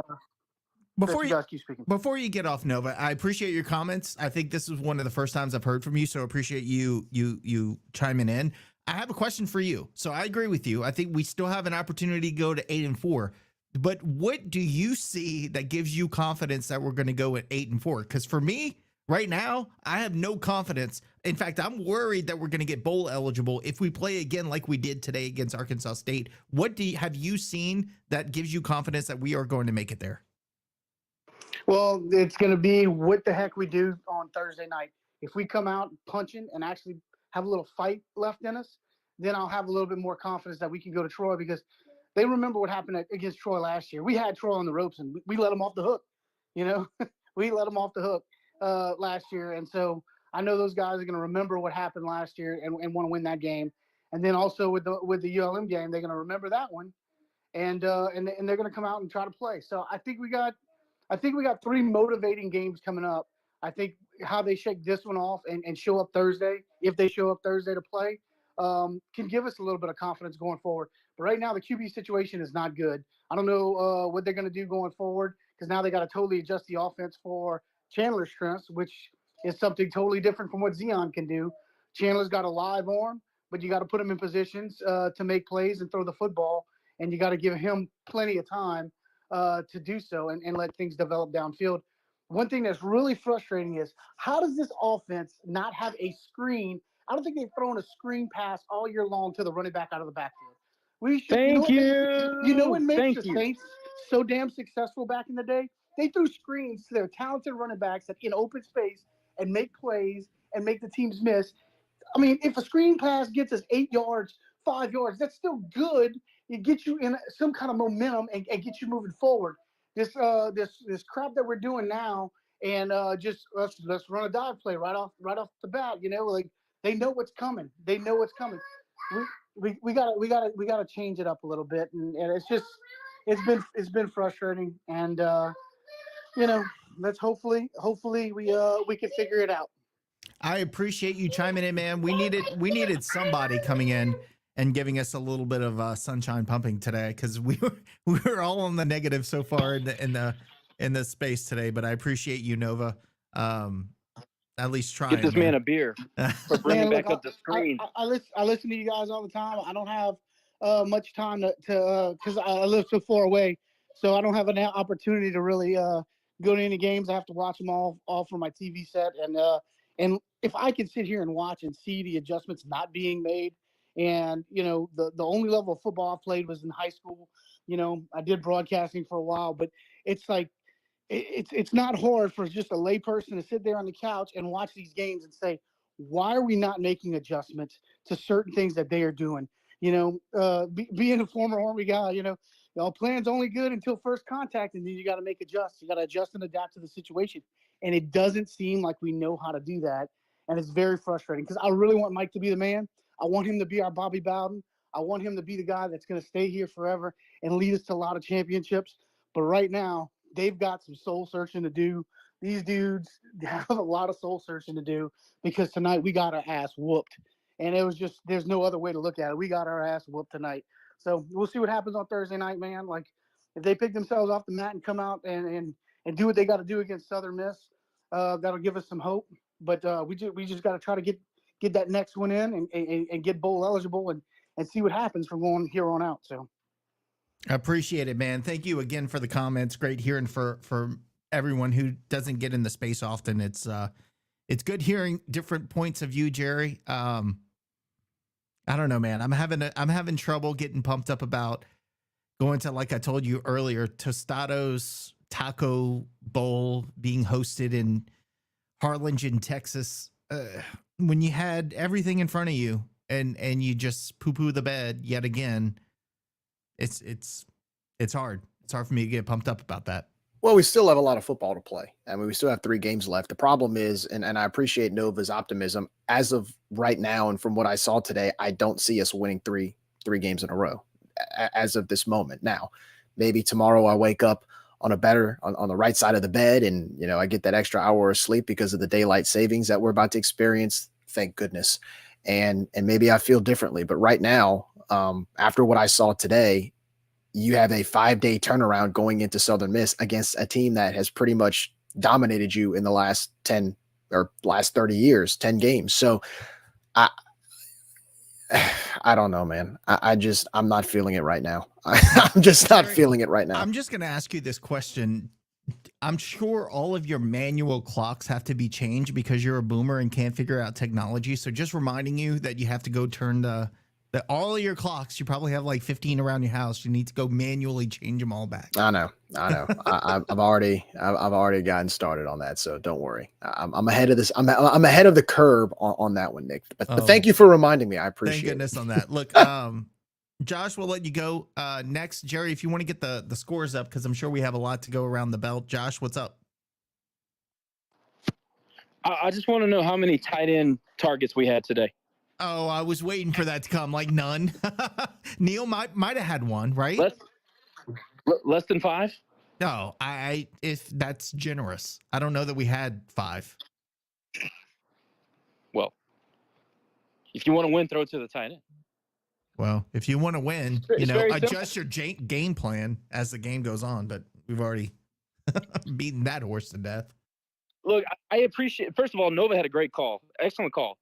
Before you guys keep speaking. Before you get off, Nova, I appreciate your comments. I think this is one of the first times I've heard from you, so appreciate you chiming in. I have a question for you. So I agree with you. I think we still have an opportunity to go to 8-4. But what do you see that gives you confidence that we're going to go at 8-4? Because for me, right now, I have no confidence. In fact, I'm worried that we're going to get bowl eligible if we play again like we did today against Arkansas State. What have you seen that gives you confidence that we are going to make it there? Well, it's going to be what the heck we do on Thursday night. If we come out punching and actually have a little fight left in us, then I'll have a little bit more confidence that we can go to Troy, because they remember what happened against Troy last year. We had Troy on the ropes and we let them off the hook. You know, we let them off the hook last year. And so I know those guys are going to remember what happened last year and want to win that game. And then also with the ULM game, they're going to remember that one. And they're going to come out and try to play. So I think we got 3 motivating games coming up. I think how they shake this one off and show up Thursday, if they show up Thursday to play, can give us a little bit of confidence going forward. But right now, the QB situation is not good. I don't know what they're going to do going forward, because now they got to totally adjust the offense for Chandler's strengths, which is something totally different from what Zion can do. Chandler's got a live arm, but you got to put him in positions to make plays and throw the football, and you got to give him plenty of time to do so and let things develop downfield. One thing that's really frustrating is, how does this offense not have a screen? I don't think they've thrown a screen pass all year long to the running back out of the backfield. We should, you know what makes the Saints so damn successful back in the day? They threw screens to their talented running backs that in open space and make plays and make the teams miss. I mean, if a screen pass gets us 8 yards, 5 yards, that's still good. It gets you in some kind of momentum and gets you moving forward. This crap that we're doing now, and just let's run a dive play right off the bat. You know, like they know what's coming. They know what's coming. We gotta change it up a little bit, and it's been frustrating. And you know, let's hopefully we can figure it out. I appreciate you chiming in, man. We needed somebody coming in and giving us a little bit of sunshine pumping today, because we were all on the negative so far in the space today. But I appreciate you, Nova. At least trying. Get this man a beer for bringing back up the screen. I listen to you guys all the time. I don't have much time to because I live so far away, so I don't have an opportunity to really go to any games. I have to watch them all from my TV set, and if I can sit here and watch and see the adjustments not being made. And, you know, the only level of football I played was in high school. You know, I did broadcasting for a while, but it's like, it's not hard for just a layperson to sit there on the couch and watch these games and say, why are we not making adjustments to certain things that they are doing? You know, being a former Army guy, you know, plan's only good until first contact, and then you got to make adjust. You got to adjust and adapt to the situation. And it doesn't seem like we know how to do that. And it's very frustrating, because I really want Mike to be the man. I want him to be our Bobby Bowden. I want him to be the guy that's going to stay here forever and lead us to a lot of championships. But right now, they've got some soul searching to do. These dudes have a lot of soul searching to do because tonight we got our ass whooped. And it was just, there's no other way to look at it. We got our ass whooped tonight. So we'll see what happens on Thursday night, man. Like, if they pick themselves off the mat and come out and do what they got to do against Southern Miss, that'll give us some hope. But we just got to try to get that next one in and get bowl eligible and see what happens from going here on out. So I appreciate it, man. Thank you again for the comments. Great hearing for everyone who doesn't get in the space often. It's good hearing different points of view, Gerry. I don't know, man. I'm having trouble getting pumped up about going to, like I told you earlier, Tostado's Taco Bowl being hosted in Harlingen, Texas. When you had everything in front of you and you just poo-poo the bed yet again, it's hard. It's hard for me to get pumped up about that. Well, we still have a lot of football to play. I mean, we still have 3 games left. The problem is, and I appreciate Nova's optimism, as of right now and from what I saw today, I don't see us winning three games in a row as of this moment. Now, maybe tomorrow I wake up on the right side of the bed and, you know, I get that extra hour of sleep because of the daylight savings that we're about to experience. Thank goodness. And maybe I feel differently. But right now, after what I saw today, you have a 5-day turnaround going into Southern Miss against a team that has pretty much dominated you in the last 10 or last 30 years, 10 games. So I don't know, man. I'm not feeling it right now. I'm just not feeling it right now. I'm just going to ask you this question. I'm sure all of your manual clocks have to be changed because you're a boomer and can't figure out technology. So just reminding you that you have to go turn all of your clocks. You probably have like 15 around your house. You need to go manually change them all back. I know. I've already gotten started on that. So don't worry. I'm ahead of this. I'm ahead of the curve on that one, Nick. But thank you for reminding me. I appreciate it. Thank goodness on that. Look, Josh, we'll let you go next. Gerry, if you want to get the scores up, because I'm sure we have a lot to go around the belt. Josh, what's up? I just want to know how many tight end targets we had today. Oh, I was waiting for that to come. Like none. Neil might have had one, right? Less than 5? No, if that's generous. I don't know that we had 5. Well, if you want to win, throw it to the tight end. Well, if you want to win, It's adjust your game plan as the game goes on. But we've already beaten that horse to death. Look, I appreciate. First of all, Nova had a great call, excellent call.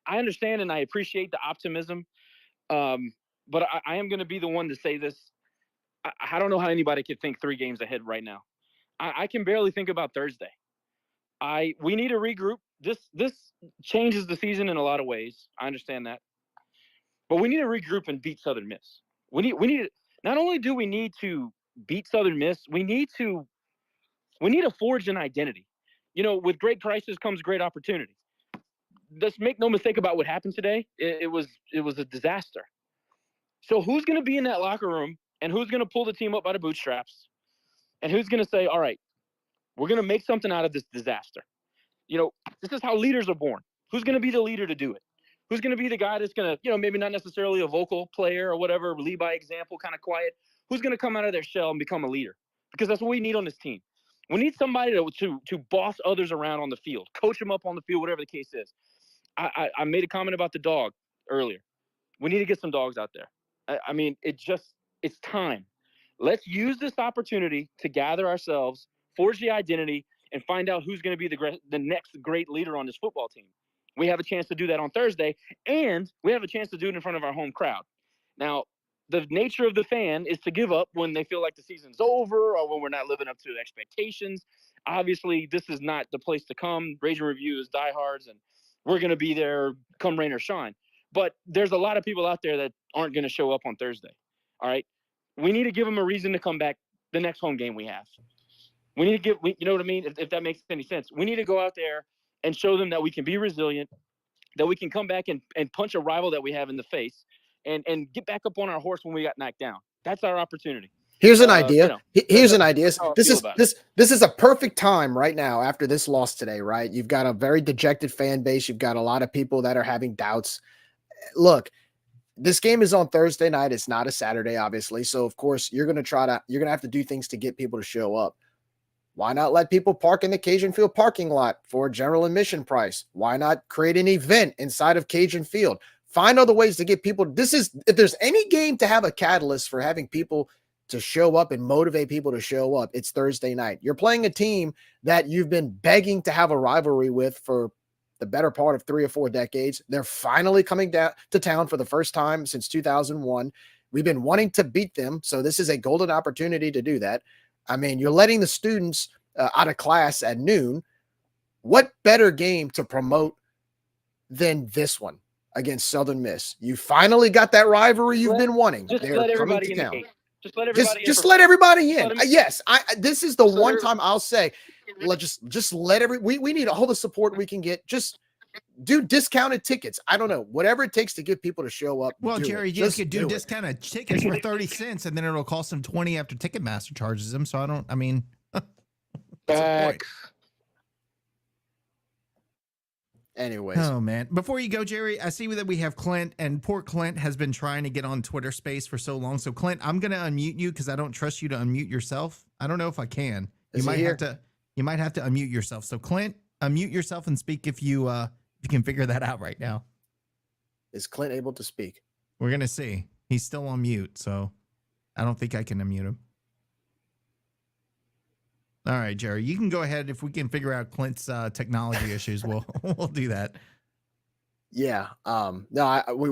I understand and I appreciate the optimism, but I am going to be the one to say this. I don't know how anybody could think 3 games ahead right now. I can barely think about Thursday. We need to regroup. This changes the season in a lot of ways. I understand that, but we need to regroup and beat Southern Miss. We need. Not only do we need to beat Southern Miss, we need to forge an identity. You know, with great crisis comes great opportunity. Let's make no mistake about what happened today. It was a disaster. So who's going to be in that locker room and who's going to pull the team up by the bootstraps and who's going to say, all right, we're going to make something out of this disaster. You know, this is how leaders are born. Who's going to be the leader to do it? Who's going to be the guy that's going to, you know, maybe not necessarily a vocal player or whatever, lead by example, kind of quiet. Who's going to come out of their shell and become a leader? Because that's what we need on this team. We need somebody to boss others around on the field, coach them up on the field, whatever the case is. I made a comment about the dog earlier. We need to get some dogs out there. I mean, it's time. Let's use this opportunity to gather ourselves, forge the identity, and find out who's going to be the next great leader on this football team. We have a chance to do that on Thursday, and we have a chance to do it in front of our home crowd. Now, the nature of the fan is to give up when they feel like the season's over or when we're not living up to the expectations. Obviously, this is not the place to come. Rage and Review is diehards, and we're going to be there come rain or shine. But there's a lot of people out there that aren't going to show up on Thursday. All right. We need to give them a reason to come back the next home game we have. We need to you know what I mean? If that makes any sense, we need to go out there and show them that we can be resilient, that we can come back and punch a rival that we have in the face and get back up on our horse when we got knocked down. That's our opportunity. Here's an idea. Here's an idea. This is a perfect time right now after this loss today, right? You've got a very dejected fan base. You've got a lot of people that are having doubts. Look, this game is on Thursday night. It's not a Saturday, obviously. So of course you're going to have to do things to get people to show up. Why not let people park in the Cajun Field parking lot for a general admission price? Why not create an event inside of Cajun Field? Find other ways to get people. If there's any game to have a catalyst for having people to show up and motivate people to show up, it's Thursday night. You're playing a team that you've been begging to have a rivalry with for the better part of 3 or 4 decades. They're finally coming down to town for the first time since 2001. We've been wanting to beat them, so this is a golden opportunity to do that. I mean, you're letting the students out of class at noon. What better game to promote than this one against Southern Miss? You finally got that rivalry you've been wanting. Just They're let coming everybody to in the town. game. Just let everybody Just let everybody in. Yes, this is the So one time I'll say, just let we need all the support we can get. Just do discounted tickets. I don't know, whatever it takes to get people to show up. Well, Gerry, you could do it. discounted tickets for 30 cents, and then it'll cost them 20 after Ticketmaster charges them. So I mean, what's the point? Anyways. Oh man. Before you go, Gerry, I see that we have Clint, and poor Clint has been trying to get on Twitter Space for so long. So Clint, I'm gonna unmute you because I don't trust you to unmute yourself. I don't know if I can. You might have to unmute yourself. So Clint, unmute yourself and speak if you can figure that out right now. Is Clint able to speak? We're gonna see. He's still on mute, so I don't think I can unmute him. All right, Gerry, you can go ahead. If we can figure out Clint's technology issues, we'll do that. Yeah. No, we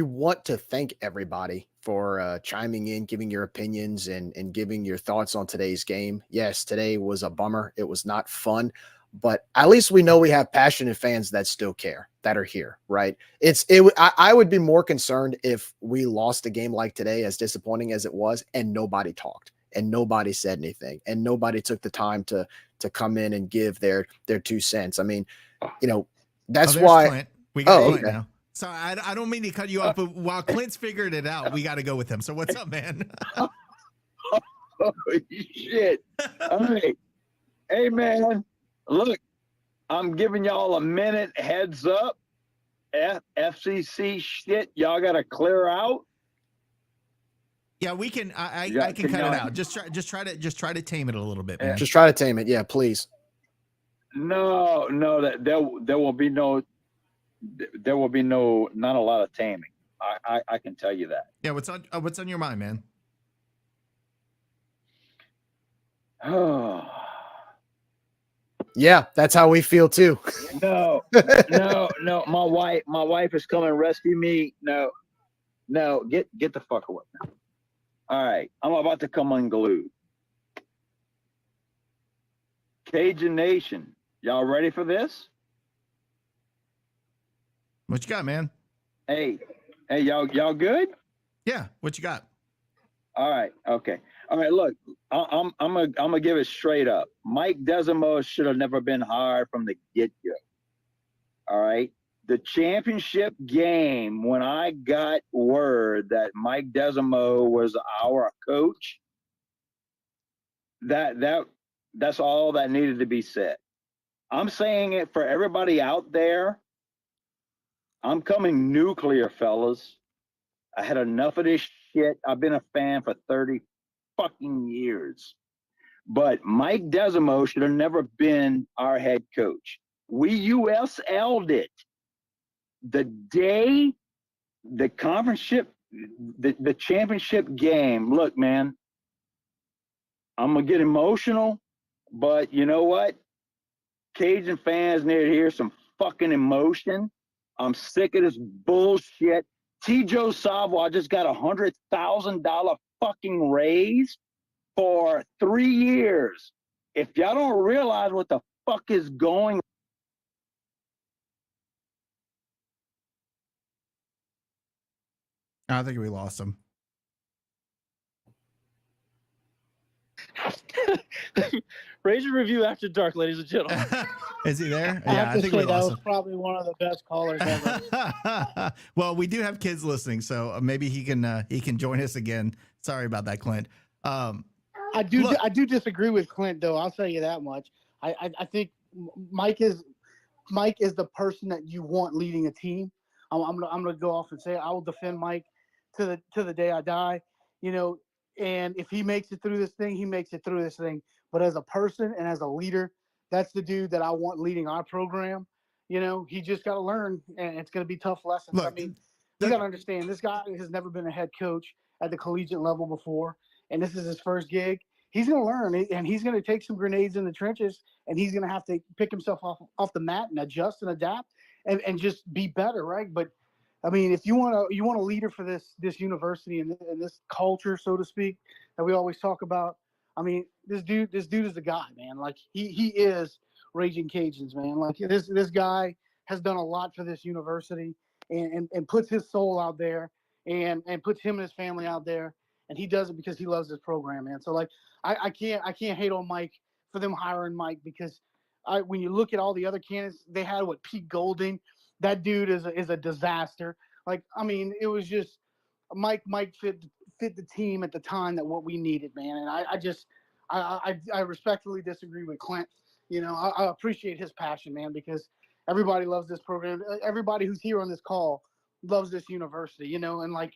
want to thank everybody for chiming in, giving your opinions and giving your thoughts on today's game. Yes, today was a bummer. It was not fun, but at least we know we have passionate fans that still care, that are here, right? I would be more concerned if we lost a game like today, as disappointing as it was, and nobody talked. And nobody said anything, and nobody took the time to come in and give their 2 cents. I mean, that's why. Clint. We got Clint now. So I don't mean to cut you off, but while Clint's figured it out, we got to go with him. So what's up, man? Oh shit! All right, hey man, look, I'm giving y'all a minute heads up. FCC shit, y'all got to clear out. Yeah, we can. I can cut it out. Just try to tame it a little bit, man. Just try to tame it. Yeah, please. No, there will be no, not a lot of taming. I can tell you that. Yeah, what's on your mind, man? Oh. Yeah, that's how we feel too. No. My wife is coming to rescue me. No, get the fuck away now. All right, I'm about to come unglued. Cajun Nation, y'all ready for this? What you got, man? Hey, y'all good? Yeah, what you got? All right, okay. All right, look, I'm gonna give it straight up. Mike Desimo should have never been hired from the get-go. All right. The championship game, when I got word that Mike Desimo was our coach, that's all that needed to be said. I'm saying it for everybody out there. I'm coming nuclear, fellas. I had enough of this shit. I've been a fan for 30 fucking years. But Mike Desimo should have never been our head coach. We USL'd it. The day the the championship game, look, man, I'm going to get emotional, but you know what? Cajun fans need to hear some fucking emotion. I'm sick of this bullshit. T.J. Savo, I just got $100,000 fucking raise for 3 years. If y'all don't realize what the fuck is going on. I think we lost him. Raise review after dark, ladies and gentlemen. Is he there? I think that was probably one of the best callers ever. Well, we do have kids listening, so maybe he can join us again. Sorry about that, Clint. I do disagree with Clint, though. I'll tell you that much. I think Mike is the person that you want leading a team. I'm gonna go off and say I will defend Mike to the day I die. You know, and if he makes it through this thing, he makes it through this thing. But as a person and as a leader, that's the dude that I want leading our program. You know, he just got to learn, and it's going to be tough lessons. I mean, we got to understand this guy has never been a head coach at the collegiate level before, and this is his first gig. He's going to learn, and he's going to take some grenades in the trenches, and he's going to have to pick himself off the mat and adjust and adapt, and just be better, right? But I mean, if you want a leader for this university and this culture, so to speak, that we always talk about. I mean, this dude is the guy, man. Like he is Raging Cajuns, man. Like this guy has done a lot for this university and puts his soul out there and puts him and his family out there, and he does it because he loves this program, man. So like I can't hate on Mike for them hiring Mike, because when you look at all the other candidates they had, with Pete Golding, that dude is a disaster. Like, I mean, it was just Mike fit the team at the time that what we needed, man. And I respectfully disagree with Clint. You know, I appreciate his passion, man, because everybody loves this program. Everybody who's here on this call loves this university, you know, and like,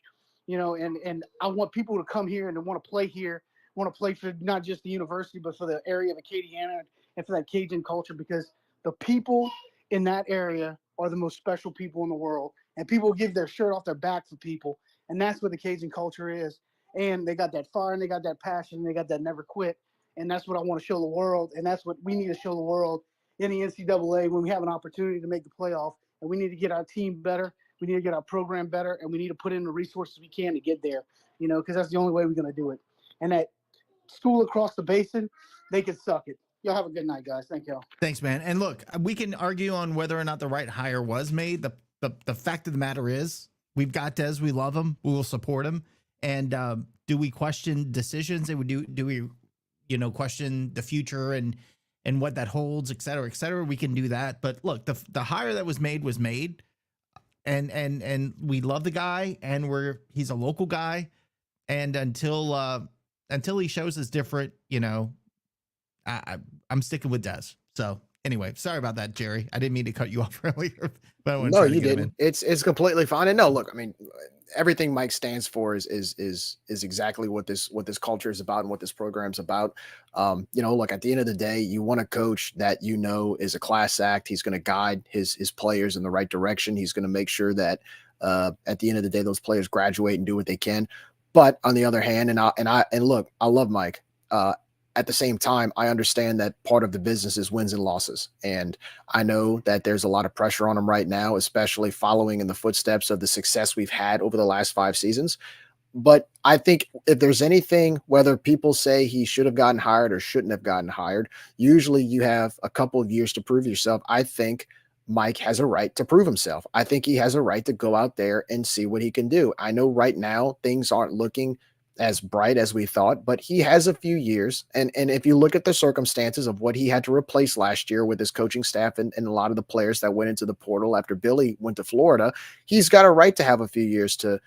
you know, and I want people to come here and to want to play here, want to play for not just the university, but for the area of Acadiana and for that Cajun culture, because the people in that area are the most special people in the world, and people give their shirt off their back for people, and that's what the Cajun culture is. And they got that fire, and they got that passion, and they got that never quit, and that's what I want to show the world, and that's what we need to show the world in the NCAA when we have an opportunity to make the playoff. And we need to get our team better, we need to get our program better, and we need to put in the resources we can to get there, you know, because that's the only way we're going to do it. And that school across the basin, they could suck it. Y'all have a good night, guys. Thank y'all. Thanks, man. And look, we can argue on whether or not the right hire was made. The fact of the matter is, we've got Des. We love him. We will support him. And do we question decisions? And do we, you know, question the future and what that holds, et cetera, et cetera? We can do that. But look, the hire that was made, and we love the guy, and he's a local guy. And until he shows us different, you know, I'm sticking with Des. So anyway, sorry about that, Gerry. I didn't mean to cut you off earlier, but I wanted No, to you get him didn't. in. It's completely fine. And no, look, I mean, everything Mike stands for is exactly what this culture is about and what this program's about. You know, look, at the end of the day, you want a coach that you know is a class act. He's going to guide his players in the right direction. He's going to make sure that at the end of the day, those players graduate and do what they can. But on the other hand, and look, I love Mike. At the same time, I understand that part of the business is wins and losses. And I know that there's a lot of pressure on him right now, especially following in the footsteps of the success we've had over the last 5 seasons. But I think if there's anything, whether people say he should have gotten hired or shouldn't have gotten hired, usually you have a couple of years to prove yourself. I think Mike has a right to prove himself. I think he has a right to go out there and see what he can do. I know right now things aren't looking as bright as we thought, but he has a few years. And if you look at the circumstances of what he had to replace last year with his coaching staff and a lot of the players that went into the portal after Billy went to Florida, he's got a right to have a few years to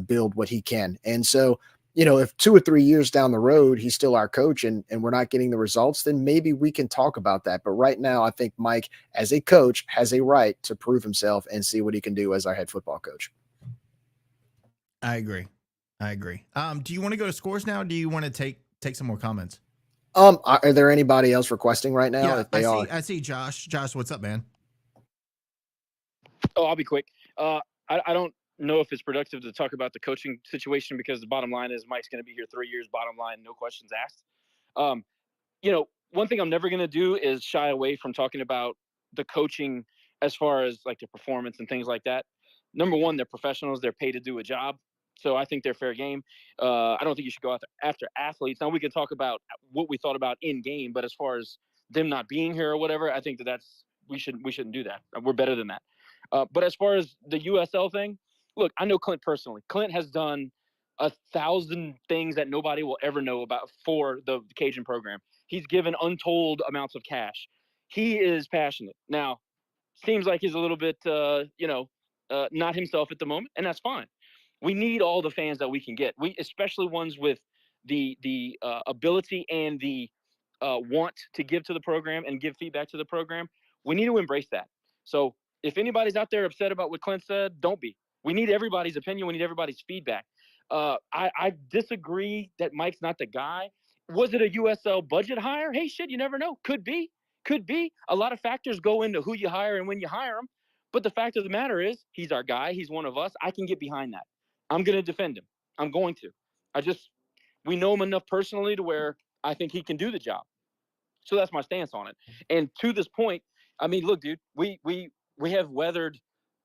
build what he can. And so, you know, if 2 or 3 years down the road, he's still our coach and we're not getting the results, then maybe we can talk about that. But right now, I think Mike, as a coach, has a right to prove himself and see what he can do as our head football coach. I agree. Do you want to go to scores now? Or do you want to take some more comments? Are there anybody else requesting right now? Yeah, If they I see Josh. Josh, what's up, man? Oh, I'll be quick. I don't know if it's productive to talk about the coaching situation, because the bottom line is Mike's going to be here 3 years. Bottom line, no questions asked. You know, one thing I'm never going to do is shy away from talking about the coaching as far as like the performance and things like that. Number one, they're professionals. They're paid to do a job. So I think they're fair game. I don't think you should go after athletes. Now we can talk about what we thought about in game, but as far as them not being here or whatever, I think we shouldn't do that. We're better than that. But as far as the USL thing, look, I know Clint personally. Clint has done 1,000 things that nobody will ever know about for the Cajun program. He's given untold amounts of cash. He is passionate. Now, seems like he's a little bit, not himself at the moment, and that's fine. We need all the fans that we can get. Especially ones with the ability and the want to give to the program and give feedback to the program. We need to embrace that. So If anybody's out there upset about what Clint said, don't be. We need everybody's opinion. We need everybody's feedback. I disagree that Mike's not the guy. Was it a USL budget hire? Hey, shit, you never know. Could be. Could be. A lot of factors go into who you hire and when you hire him. But the fact of the matter is, he's our guy. He's one of us. I can get behind that. I'm going to defend him. I'm going to. We know him enough personally to where I think he can do the job. So that's my stance on it. And to this point, I mean, look, dude, we have weathered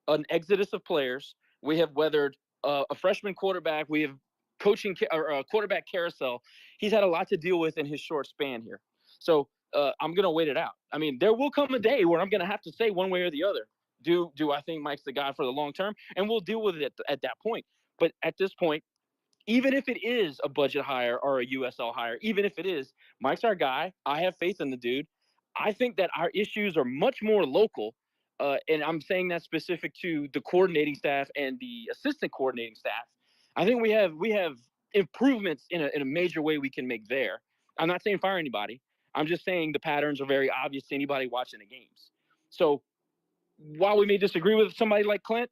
an exodus of players. We have weathered a freshman quarterback. We have coaching or quarterback carousel. He's had a lot to deal with in his short span here. So I'm going to wait it out. I mean, there will come a day where I'm going to have to say one way or the other. Do I think Mike's the guy for the long term? And we'll deal with it at that point. But at this point, even if it is a budget hire or a USL hire, even if it is, Mike's our guy. I have faith in the dude. I think that our issues are much more local. And I'm saying that specific to the coordinating staff and the assistant coordinating staff. I think we have improvements in a major way we can make there. I'm not saying fire anybody. I'm just saying the patterns are very obvious to anybody watching the games. So while we may disagree with somebody like Clint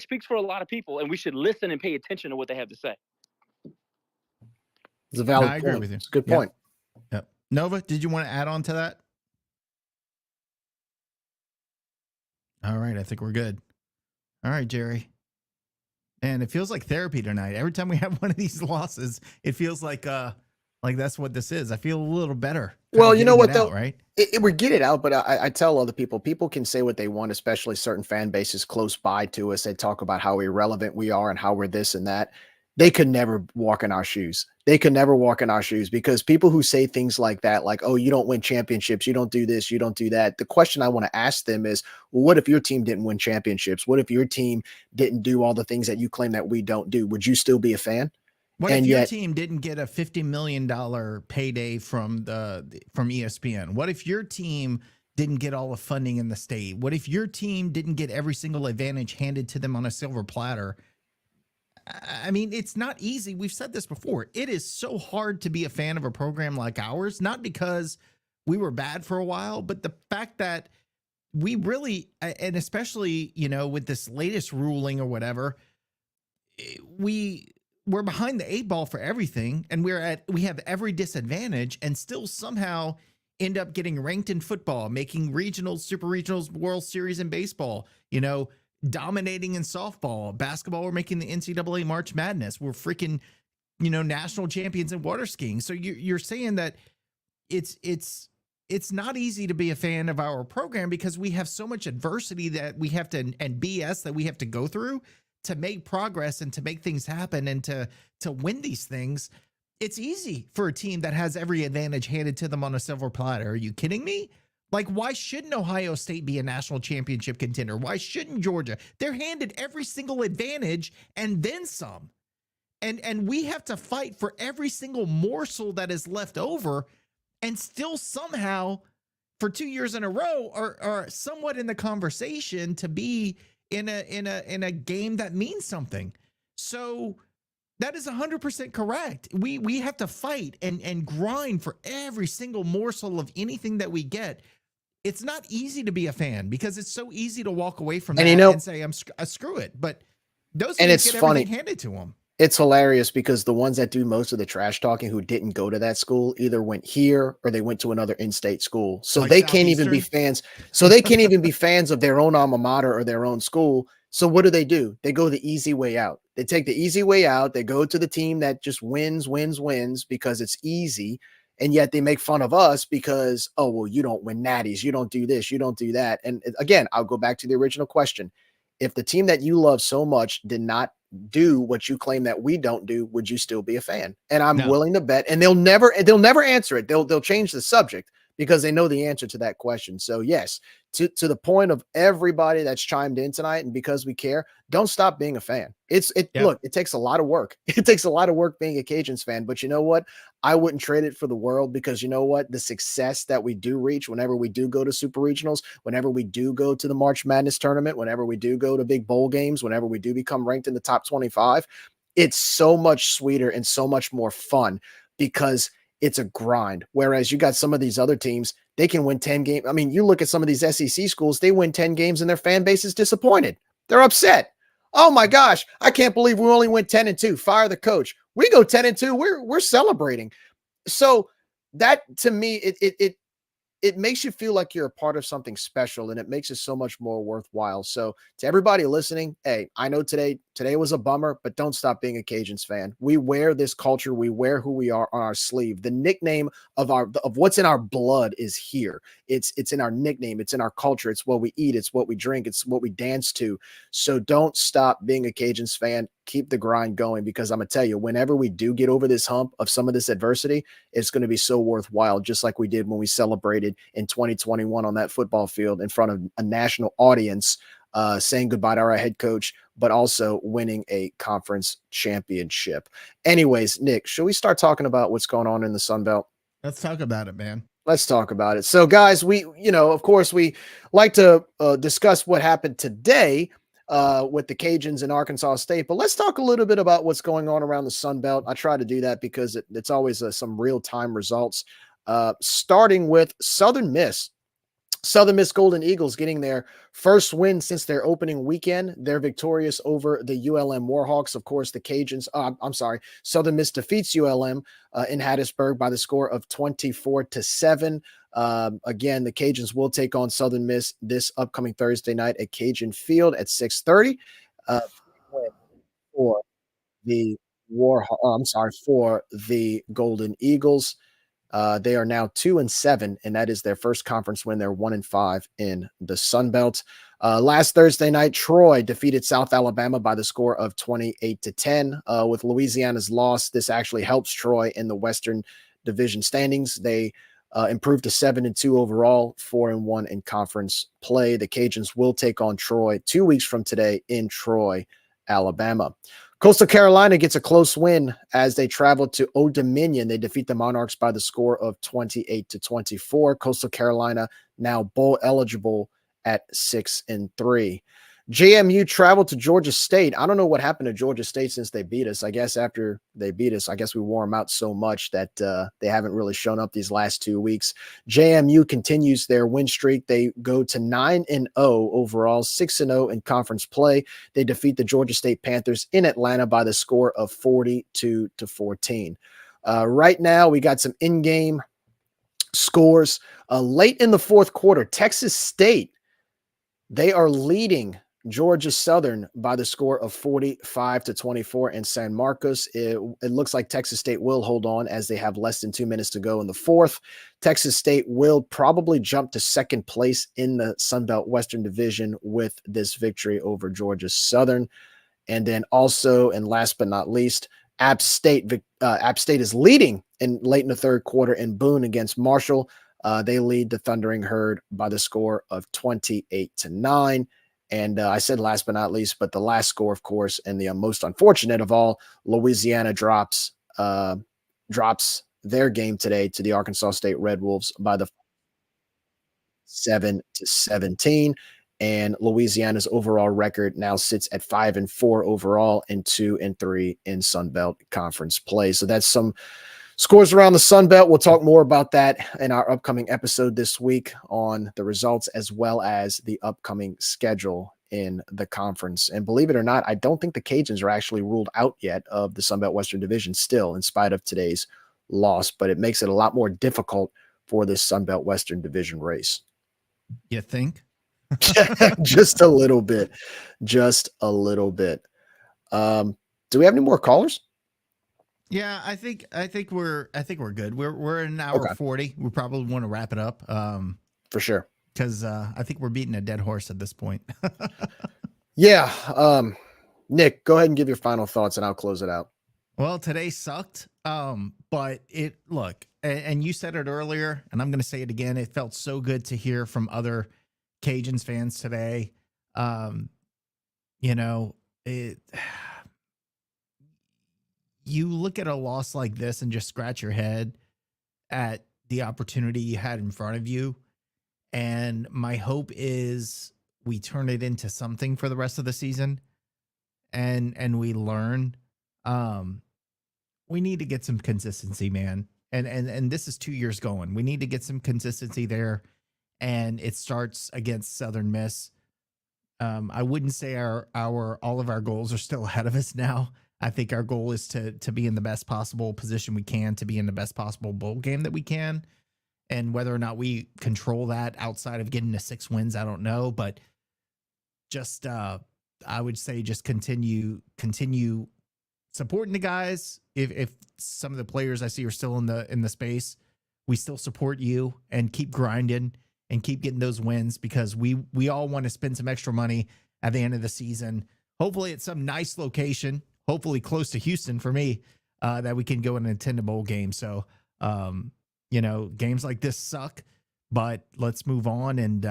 speaks for a lot of people, and we should listen and pay attention to what they have to say. It's a valid I agree point. with you. It's a good point. Yep. Nova, did you want to add on to that? All right, I think we're good. All right, Gerry. And it feels like therapy tonight. Every time we have one of these losses, it feels like that's what this is. I feel a little better. Well, you know what, though? Right? We get it out, but I tell other people can say what they want, especially certain fan bases close by to us. They talk about how irrelevant we are and how we're this and that. They could never walk in our shoes. They could never walk in our shoes, because people who say things like that, like, oh, you don't win championships, you don't do this, you don't do that. The question I want to ask them is, well, what if your team didn't win championships? What if your team didn't do all the things that you claim that we don't do? Would you still be a fan? What if your team didn't get a $50 million payday from ESPN? What if your team didn't get all the funding in the state? What if your team didn't get every single advantage handed to them on a silver platter? I mean, it's not easy. We've said this before. It is so hard to be a fan of a program like ours, not because we were bad for a while, but the fact that we really, and especially, with this latest ruling or whatever, we're behind the 8 ball for everything, and we have every disadvantage, and still somehow end up getting ranked in football, making regionals, super regionals, World Series in baseball, dominating in softball, basketball. We're making the NCAA March Madness. We're freaking, national champions in water skiing. So you're saying that it's not easy to be a fan of our program, because we have so much adversity that we have to, and BS that we have to go through to make progress and to make things happen and to win these things. It's easy for a team that has every advantage handed to them on a silver platter. Are you kidding me? Like, why shouldn't Ohio State be a national championship contender? Why shouldn't Georgia? They're handed every single advantage and then some. And we have to fight for every single morsel that is left over, and still somehow for 2 years in a row are somewhat in the conversation to be in a game that means something. So that is 100% correct. We have to fight and grind for every single morsel of anything that we get. It's not easy to be a fan, because it's so easy to walk away from that and say, screw it. But those teams get everything handed to them. It's hilarious, because the ones that do most of the trash talking who didn't go to that school either went here or they went to another in-state school. So they can't even be fans. So they can't even be fans of their own alma mater or their own school. So what do? They go the easy way out. They take the easy way out. They go to the team that just wins because it's easy. And yet they make fun of us because, oh, well, you don't win natties. You don't do this. You don't do that. And again, I'll go back to the original question. If the team that you love so much did not do what you claim that we don't do, would you still be a fan? And I'm willing to bet, and they'll never answer it. They'll change the subject, because they know the answer to that question. So yes, to the point of everybody that's chimed in tonight, and because we care, don't stop being a fan. Look, it takes a lot of work. It takes a lot of work being a Cajuns fan, but you know what? I wouldn't trade it for the world, because you know what? The success that we do reach whenever we do go to super regionals, whenever we do go to the March Madness tournament, whenever we do go to big bowl games, whenever we do become ranked in the top 25, it's so much sweeter and so much more fun, because it's a grind. Whereas you got some of these other teams, they can win 10 games. I mean, you look at some of these SEC schools, they win 10 games and their fan base is disappointed. They're upset. Oh my gosh, I can't believe we only went 10-2. Fire the coach. We go 10-2. We're celebrating. So that to me, it makes you feel like you're a part of something special, and it makes it so much more worthwhile. So to everybody listening, hey, I know today was a bummer, but don't stop being a Cajuns fan. We wear this culture. We wear who we are on our sleeve. The nickname of what's in our blood is here. It's in our nickname. It's in our culture. It's what we eat. It's what we drink. It's what we dance to. So don't stop being a Cajuns fan. Keep the grind going, because I'm going to tell you, whenever we do get over this hump of some of this adversity, it's going to be so worthwhile, just like we did when we celebrated in 2021 on that football field in front of a national audience, saying goodbye to our head coach, but also winning a conference championship. Anyways, Nick, should we start talking about what's going on in the Sun Belt? Let's talk about it, man. Let's talk about it. So, guys, we of course, we like to discuss what happened today with the Cajuns in Arkansas State, but let's talk a little bit about what's going on around the Sun Belt. I try to do that because it's always some real-time results, starting with Southern Miss. Southern Miss Golden Eagles getting their first win since their opening weekend. They're victorious over the ULM Warhawks. Of course, the Cajuns, Southern Miss defeats ULM in Hattiesburg by the score of 24-7. Again, the Cajuns will take on Southern Miss this upcoming Thursday night at Cajun Field at 6:30. For the for the Golden Eagles. They are now 2-7, and that is their first conference win. They're 1-5 in the Sun Belt. Last Thursday night, Troy defeated South Alabama by the score of 28-10. With Louisiana's loss, this actually helps Troy in the Western Division standings. They improved to 7-2 overall, 4-1 in conference play. The Cajuns will take on Troy 2 weeks from today in Troy, Alabama. Coastal Carolina gets a close win as they travel to Old Dominion. They defeat the Monarchs by the score of 28-24. Coastal Carolina now bowl eligible at 6-3. JMU traveled to Georgia State. I don't know what happened to Georgia State since they beat us. I guess after they beat us, we wore them out so much that they haven't really shown up these last 2 weeks. JMU continues their win streak. They go to 9-0 overall, 6-0 in conference play. They defeat the Georgia State Panthers in Atlanta by the score of 42-14. Right now, we got some in-game scores. Late in the fourth quarter, Texas State, they are leading Georgia Southern by the score of 45-24 in San Marcos. It looks like Texas State will hold on as they have less than 2 minutes to go in the fourth. Texas State will probably jump to second place in the Sun Belt Western Division with this victory over Georgia Southern. And then also, and last but not least, App State is leading late in the third quarter in Boone against Marshall. They lead the Thundering Herd by the score of 28-9. And I said last but not least, but the last score, of course, and the most unfortunate of all, Louisiana drops their game today to the Arkansas State Red Wolves by the 7-17. And Louisiana's overall record now sits at 5-4 overall and 2-3 in Sun Belt Conference play. So that's some scores around the Sun Belt. We'll talk more about that in our upcoming episode this week on the results as well as the upcoming schedule in the conference. And believe it or not, I don't think the Cajuns are actually ruled out yet of the Sun Belt Western Division still, in spite of today's loss, but it makes it a lot more difficult for this Sun Belt Western Division race. You think? Just a little bit. Just a little bit. Do we have any more callers? Yeah, I think we're good. We're in an hour 40. We probably want to wrap it up. For sure. Because I think we're beating a dead horse at this point. Yeah. Nick, go ahead and give your final thoughts and I'll close it out. Well, today sucked. But and you said it earlier, and I'm gonna say it again. It felt so good to hear from other Cajuns fans today. You look at a loss like this and just scratch your head at the opportunity you had in front of you. And my hope is we turn it into something for the rest of the season and we learn. We need to get some consistency, man. And this is 2 years going. We need to get some consistency there, and it starts against Southern Miss. I wouldn't say all of our goals are still ahead of us now. I think our goal is to be in the best possible position we can, to be in the best possible bowl game that we can. And whether or not we control that outside of getting to 6 wins, I don't know. But just I would say just continue supporting the guys. If some of the players I see are still in the space, we still support you and keep grinding and keep getting those wins, because we all want to spend some extra money at the end of the season. Hopefully at some nice location, hopefully close to Houston for me, that we can go and attend a bowl game. So, games like this suck, but let's move on and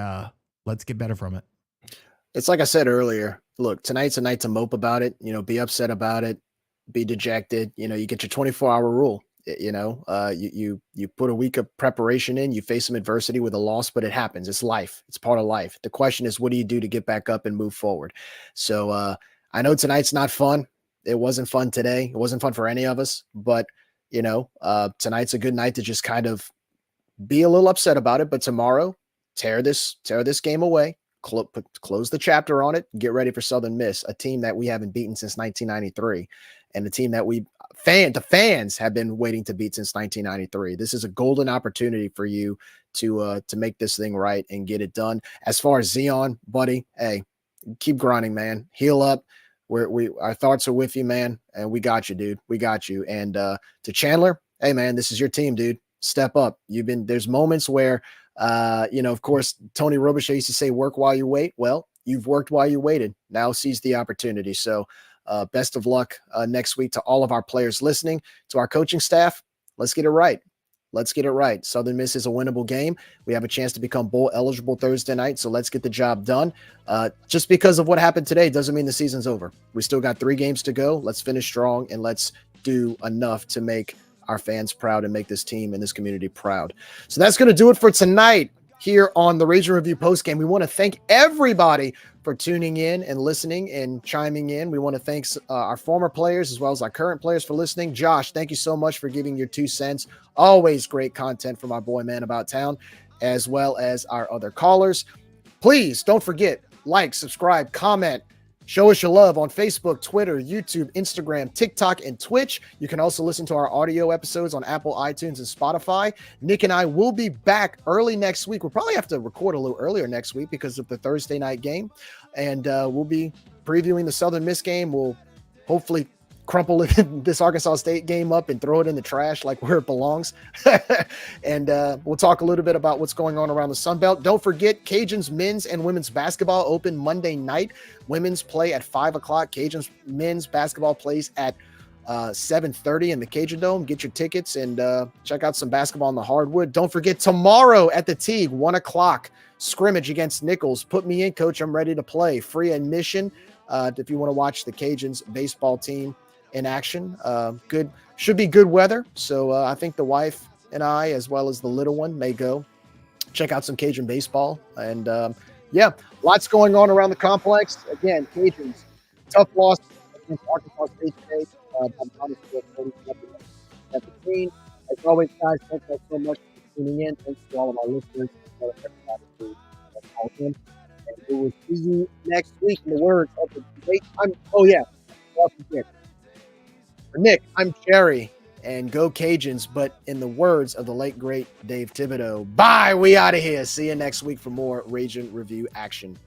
let's get better from it. It's like I said earlier, look, tonight's a night to mope about it, be upset about it, be dejected. You get your 24-hour rule. You put a week of preparation in, you face some adversity with a loss, but it happens. It's life. It's part of life. The question is, what do you do to get back up and move forward? So I know tonight's not fun. It wasn't fun today. It wasn't fun for any of us, but tonight's a good night to just kind of be a little upset about it. But tomorrow, tear this game away, close the chapter on it, get ready for Southern Miss, a team that we haven't beaten since 1993, and a team that the fans have been waiting to beat since 1993. This is a golden opportunity for you to make this thing right and get it done. As far as Zion, buddy, hey, keep grinding, man. Heal up. Our thoughts are with you, man, and we got you, dude. We got you. And to Chandler, hey, man, this is your team, dude. Step up. There's moments where, of course, Tony Robichaud used to say, work while you wait. Well, you've worked while you waited. Now seize the opportunity. So best of luck next week to all of our players listening, to our coaching staff. Let's get it right. Let's get it right. Southern Miss is a winnable game. We have a chance to become bowl eligible Thursday night, so let's get the job done. Just because of what happened today doesn't mean the season's over. We still got 3 games to go. Let's finish strong, and let's do enough to make our fans proud and make this team and this community proud. So that's going to do it for tonight here on the Raging Review postgame. We want to thank everybody for tuning in and listening and chiming in. We want to thank our former players as well as our current players for listening. Josh, thank you so much for giving your 2 cents. Always great content from our boy Man About Town, as well as our other callers. Please don't forget, like, subscribe, comment, show us your love on Facebook, Twitter, YouTube, Instagram, TikTok, and Twitch. You can also listen to our audio episodes on Apple, iTunes, and Spotify. Nick and I will be back early next week. We'll probably have to record a little earlier next week because of the Thursday night game. And we'll be previewing the Southern Miss game. We'll hopefully crumple this Arkansas State game up and throw it in the trash like where it belongs. And we'll talk a little bit about what's going on around the Sun Belt. Don't forget, Cajuns men's and women's basketball open Monday night. Women's play at 5 o'clock. Cajuns men's basketball plays at 7:30 in the Cajun Dome. Get your tickets and check out some basketball on the hardwood. Don't forget, tomorrow at the Teague, 1 o'clock, scrimmage against Nichols. Put me in, coach. I'm ready to play. Free admission if you want to watch the Cajuns baseball team in action. Should be good weather. So I think the wife and I, as well as the little one, may go check out some Cajun baseball. And lots going on around the complex. Again, Cajuns, tough loss against Arkansas State today. As always, guys, thank you so much for tuning in. Thanks to all of our listeners. And we will see you next week. In the words of the great, for Nick, I'm Gerry, and go Cajuns. But in the words of the late, great Dave Thibodeau, bye, we out of here. See you next week for more Raging Review action.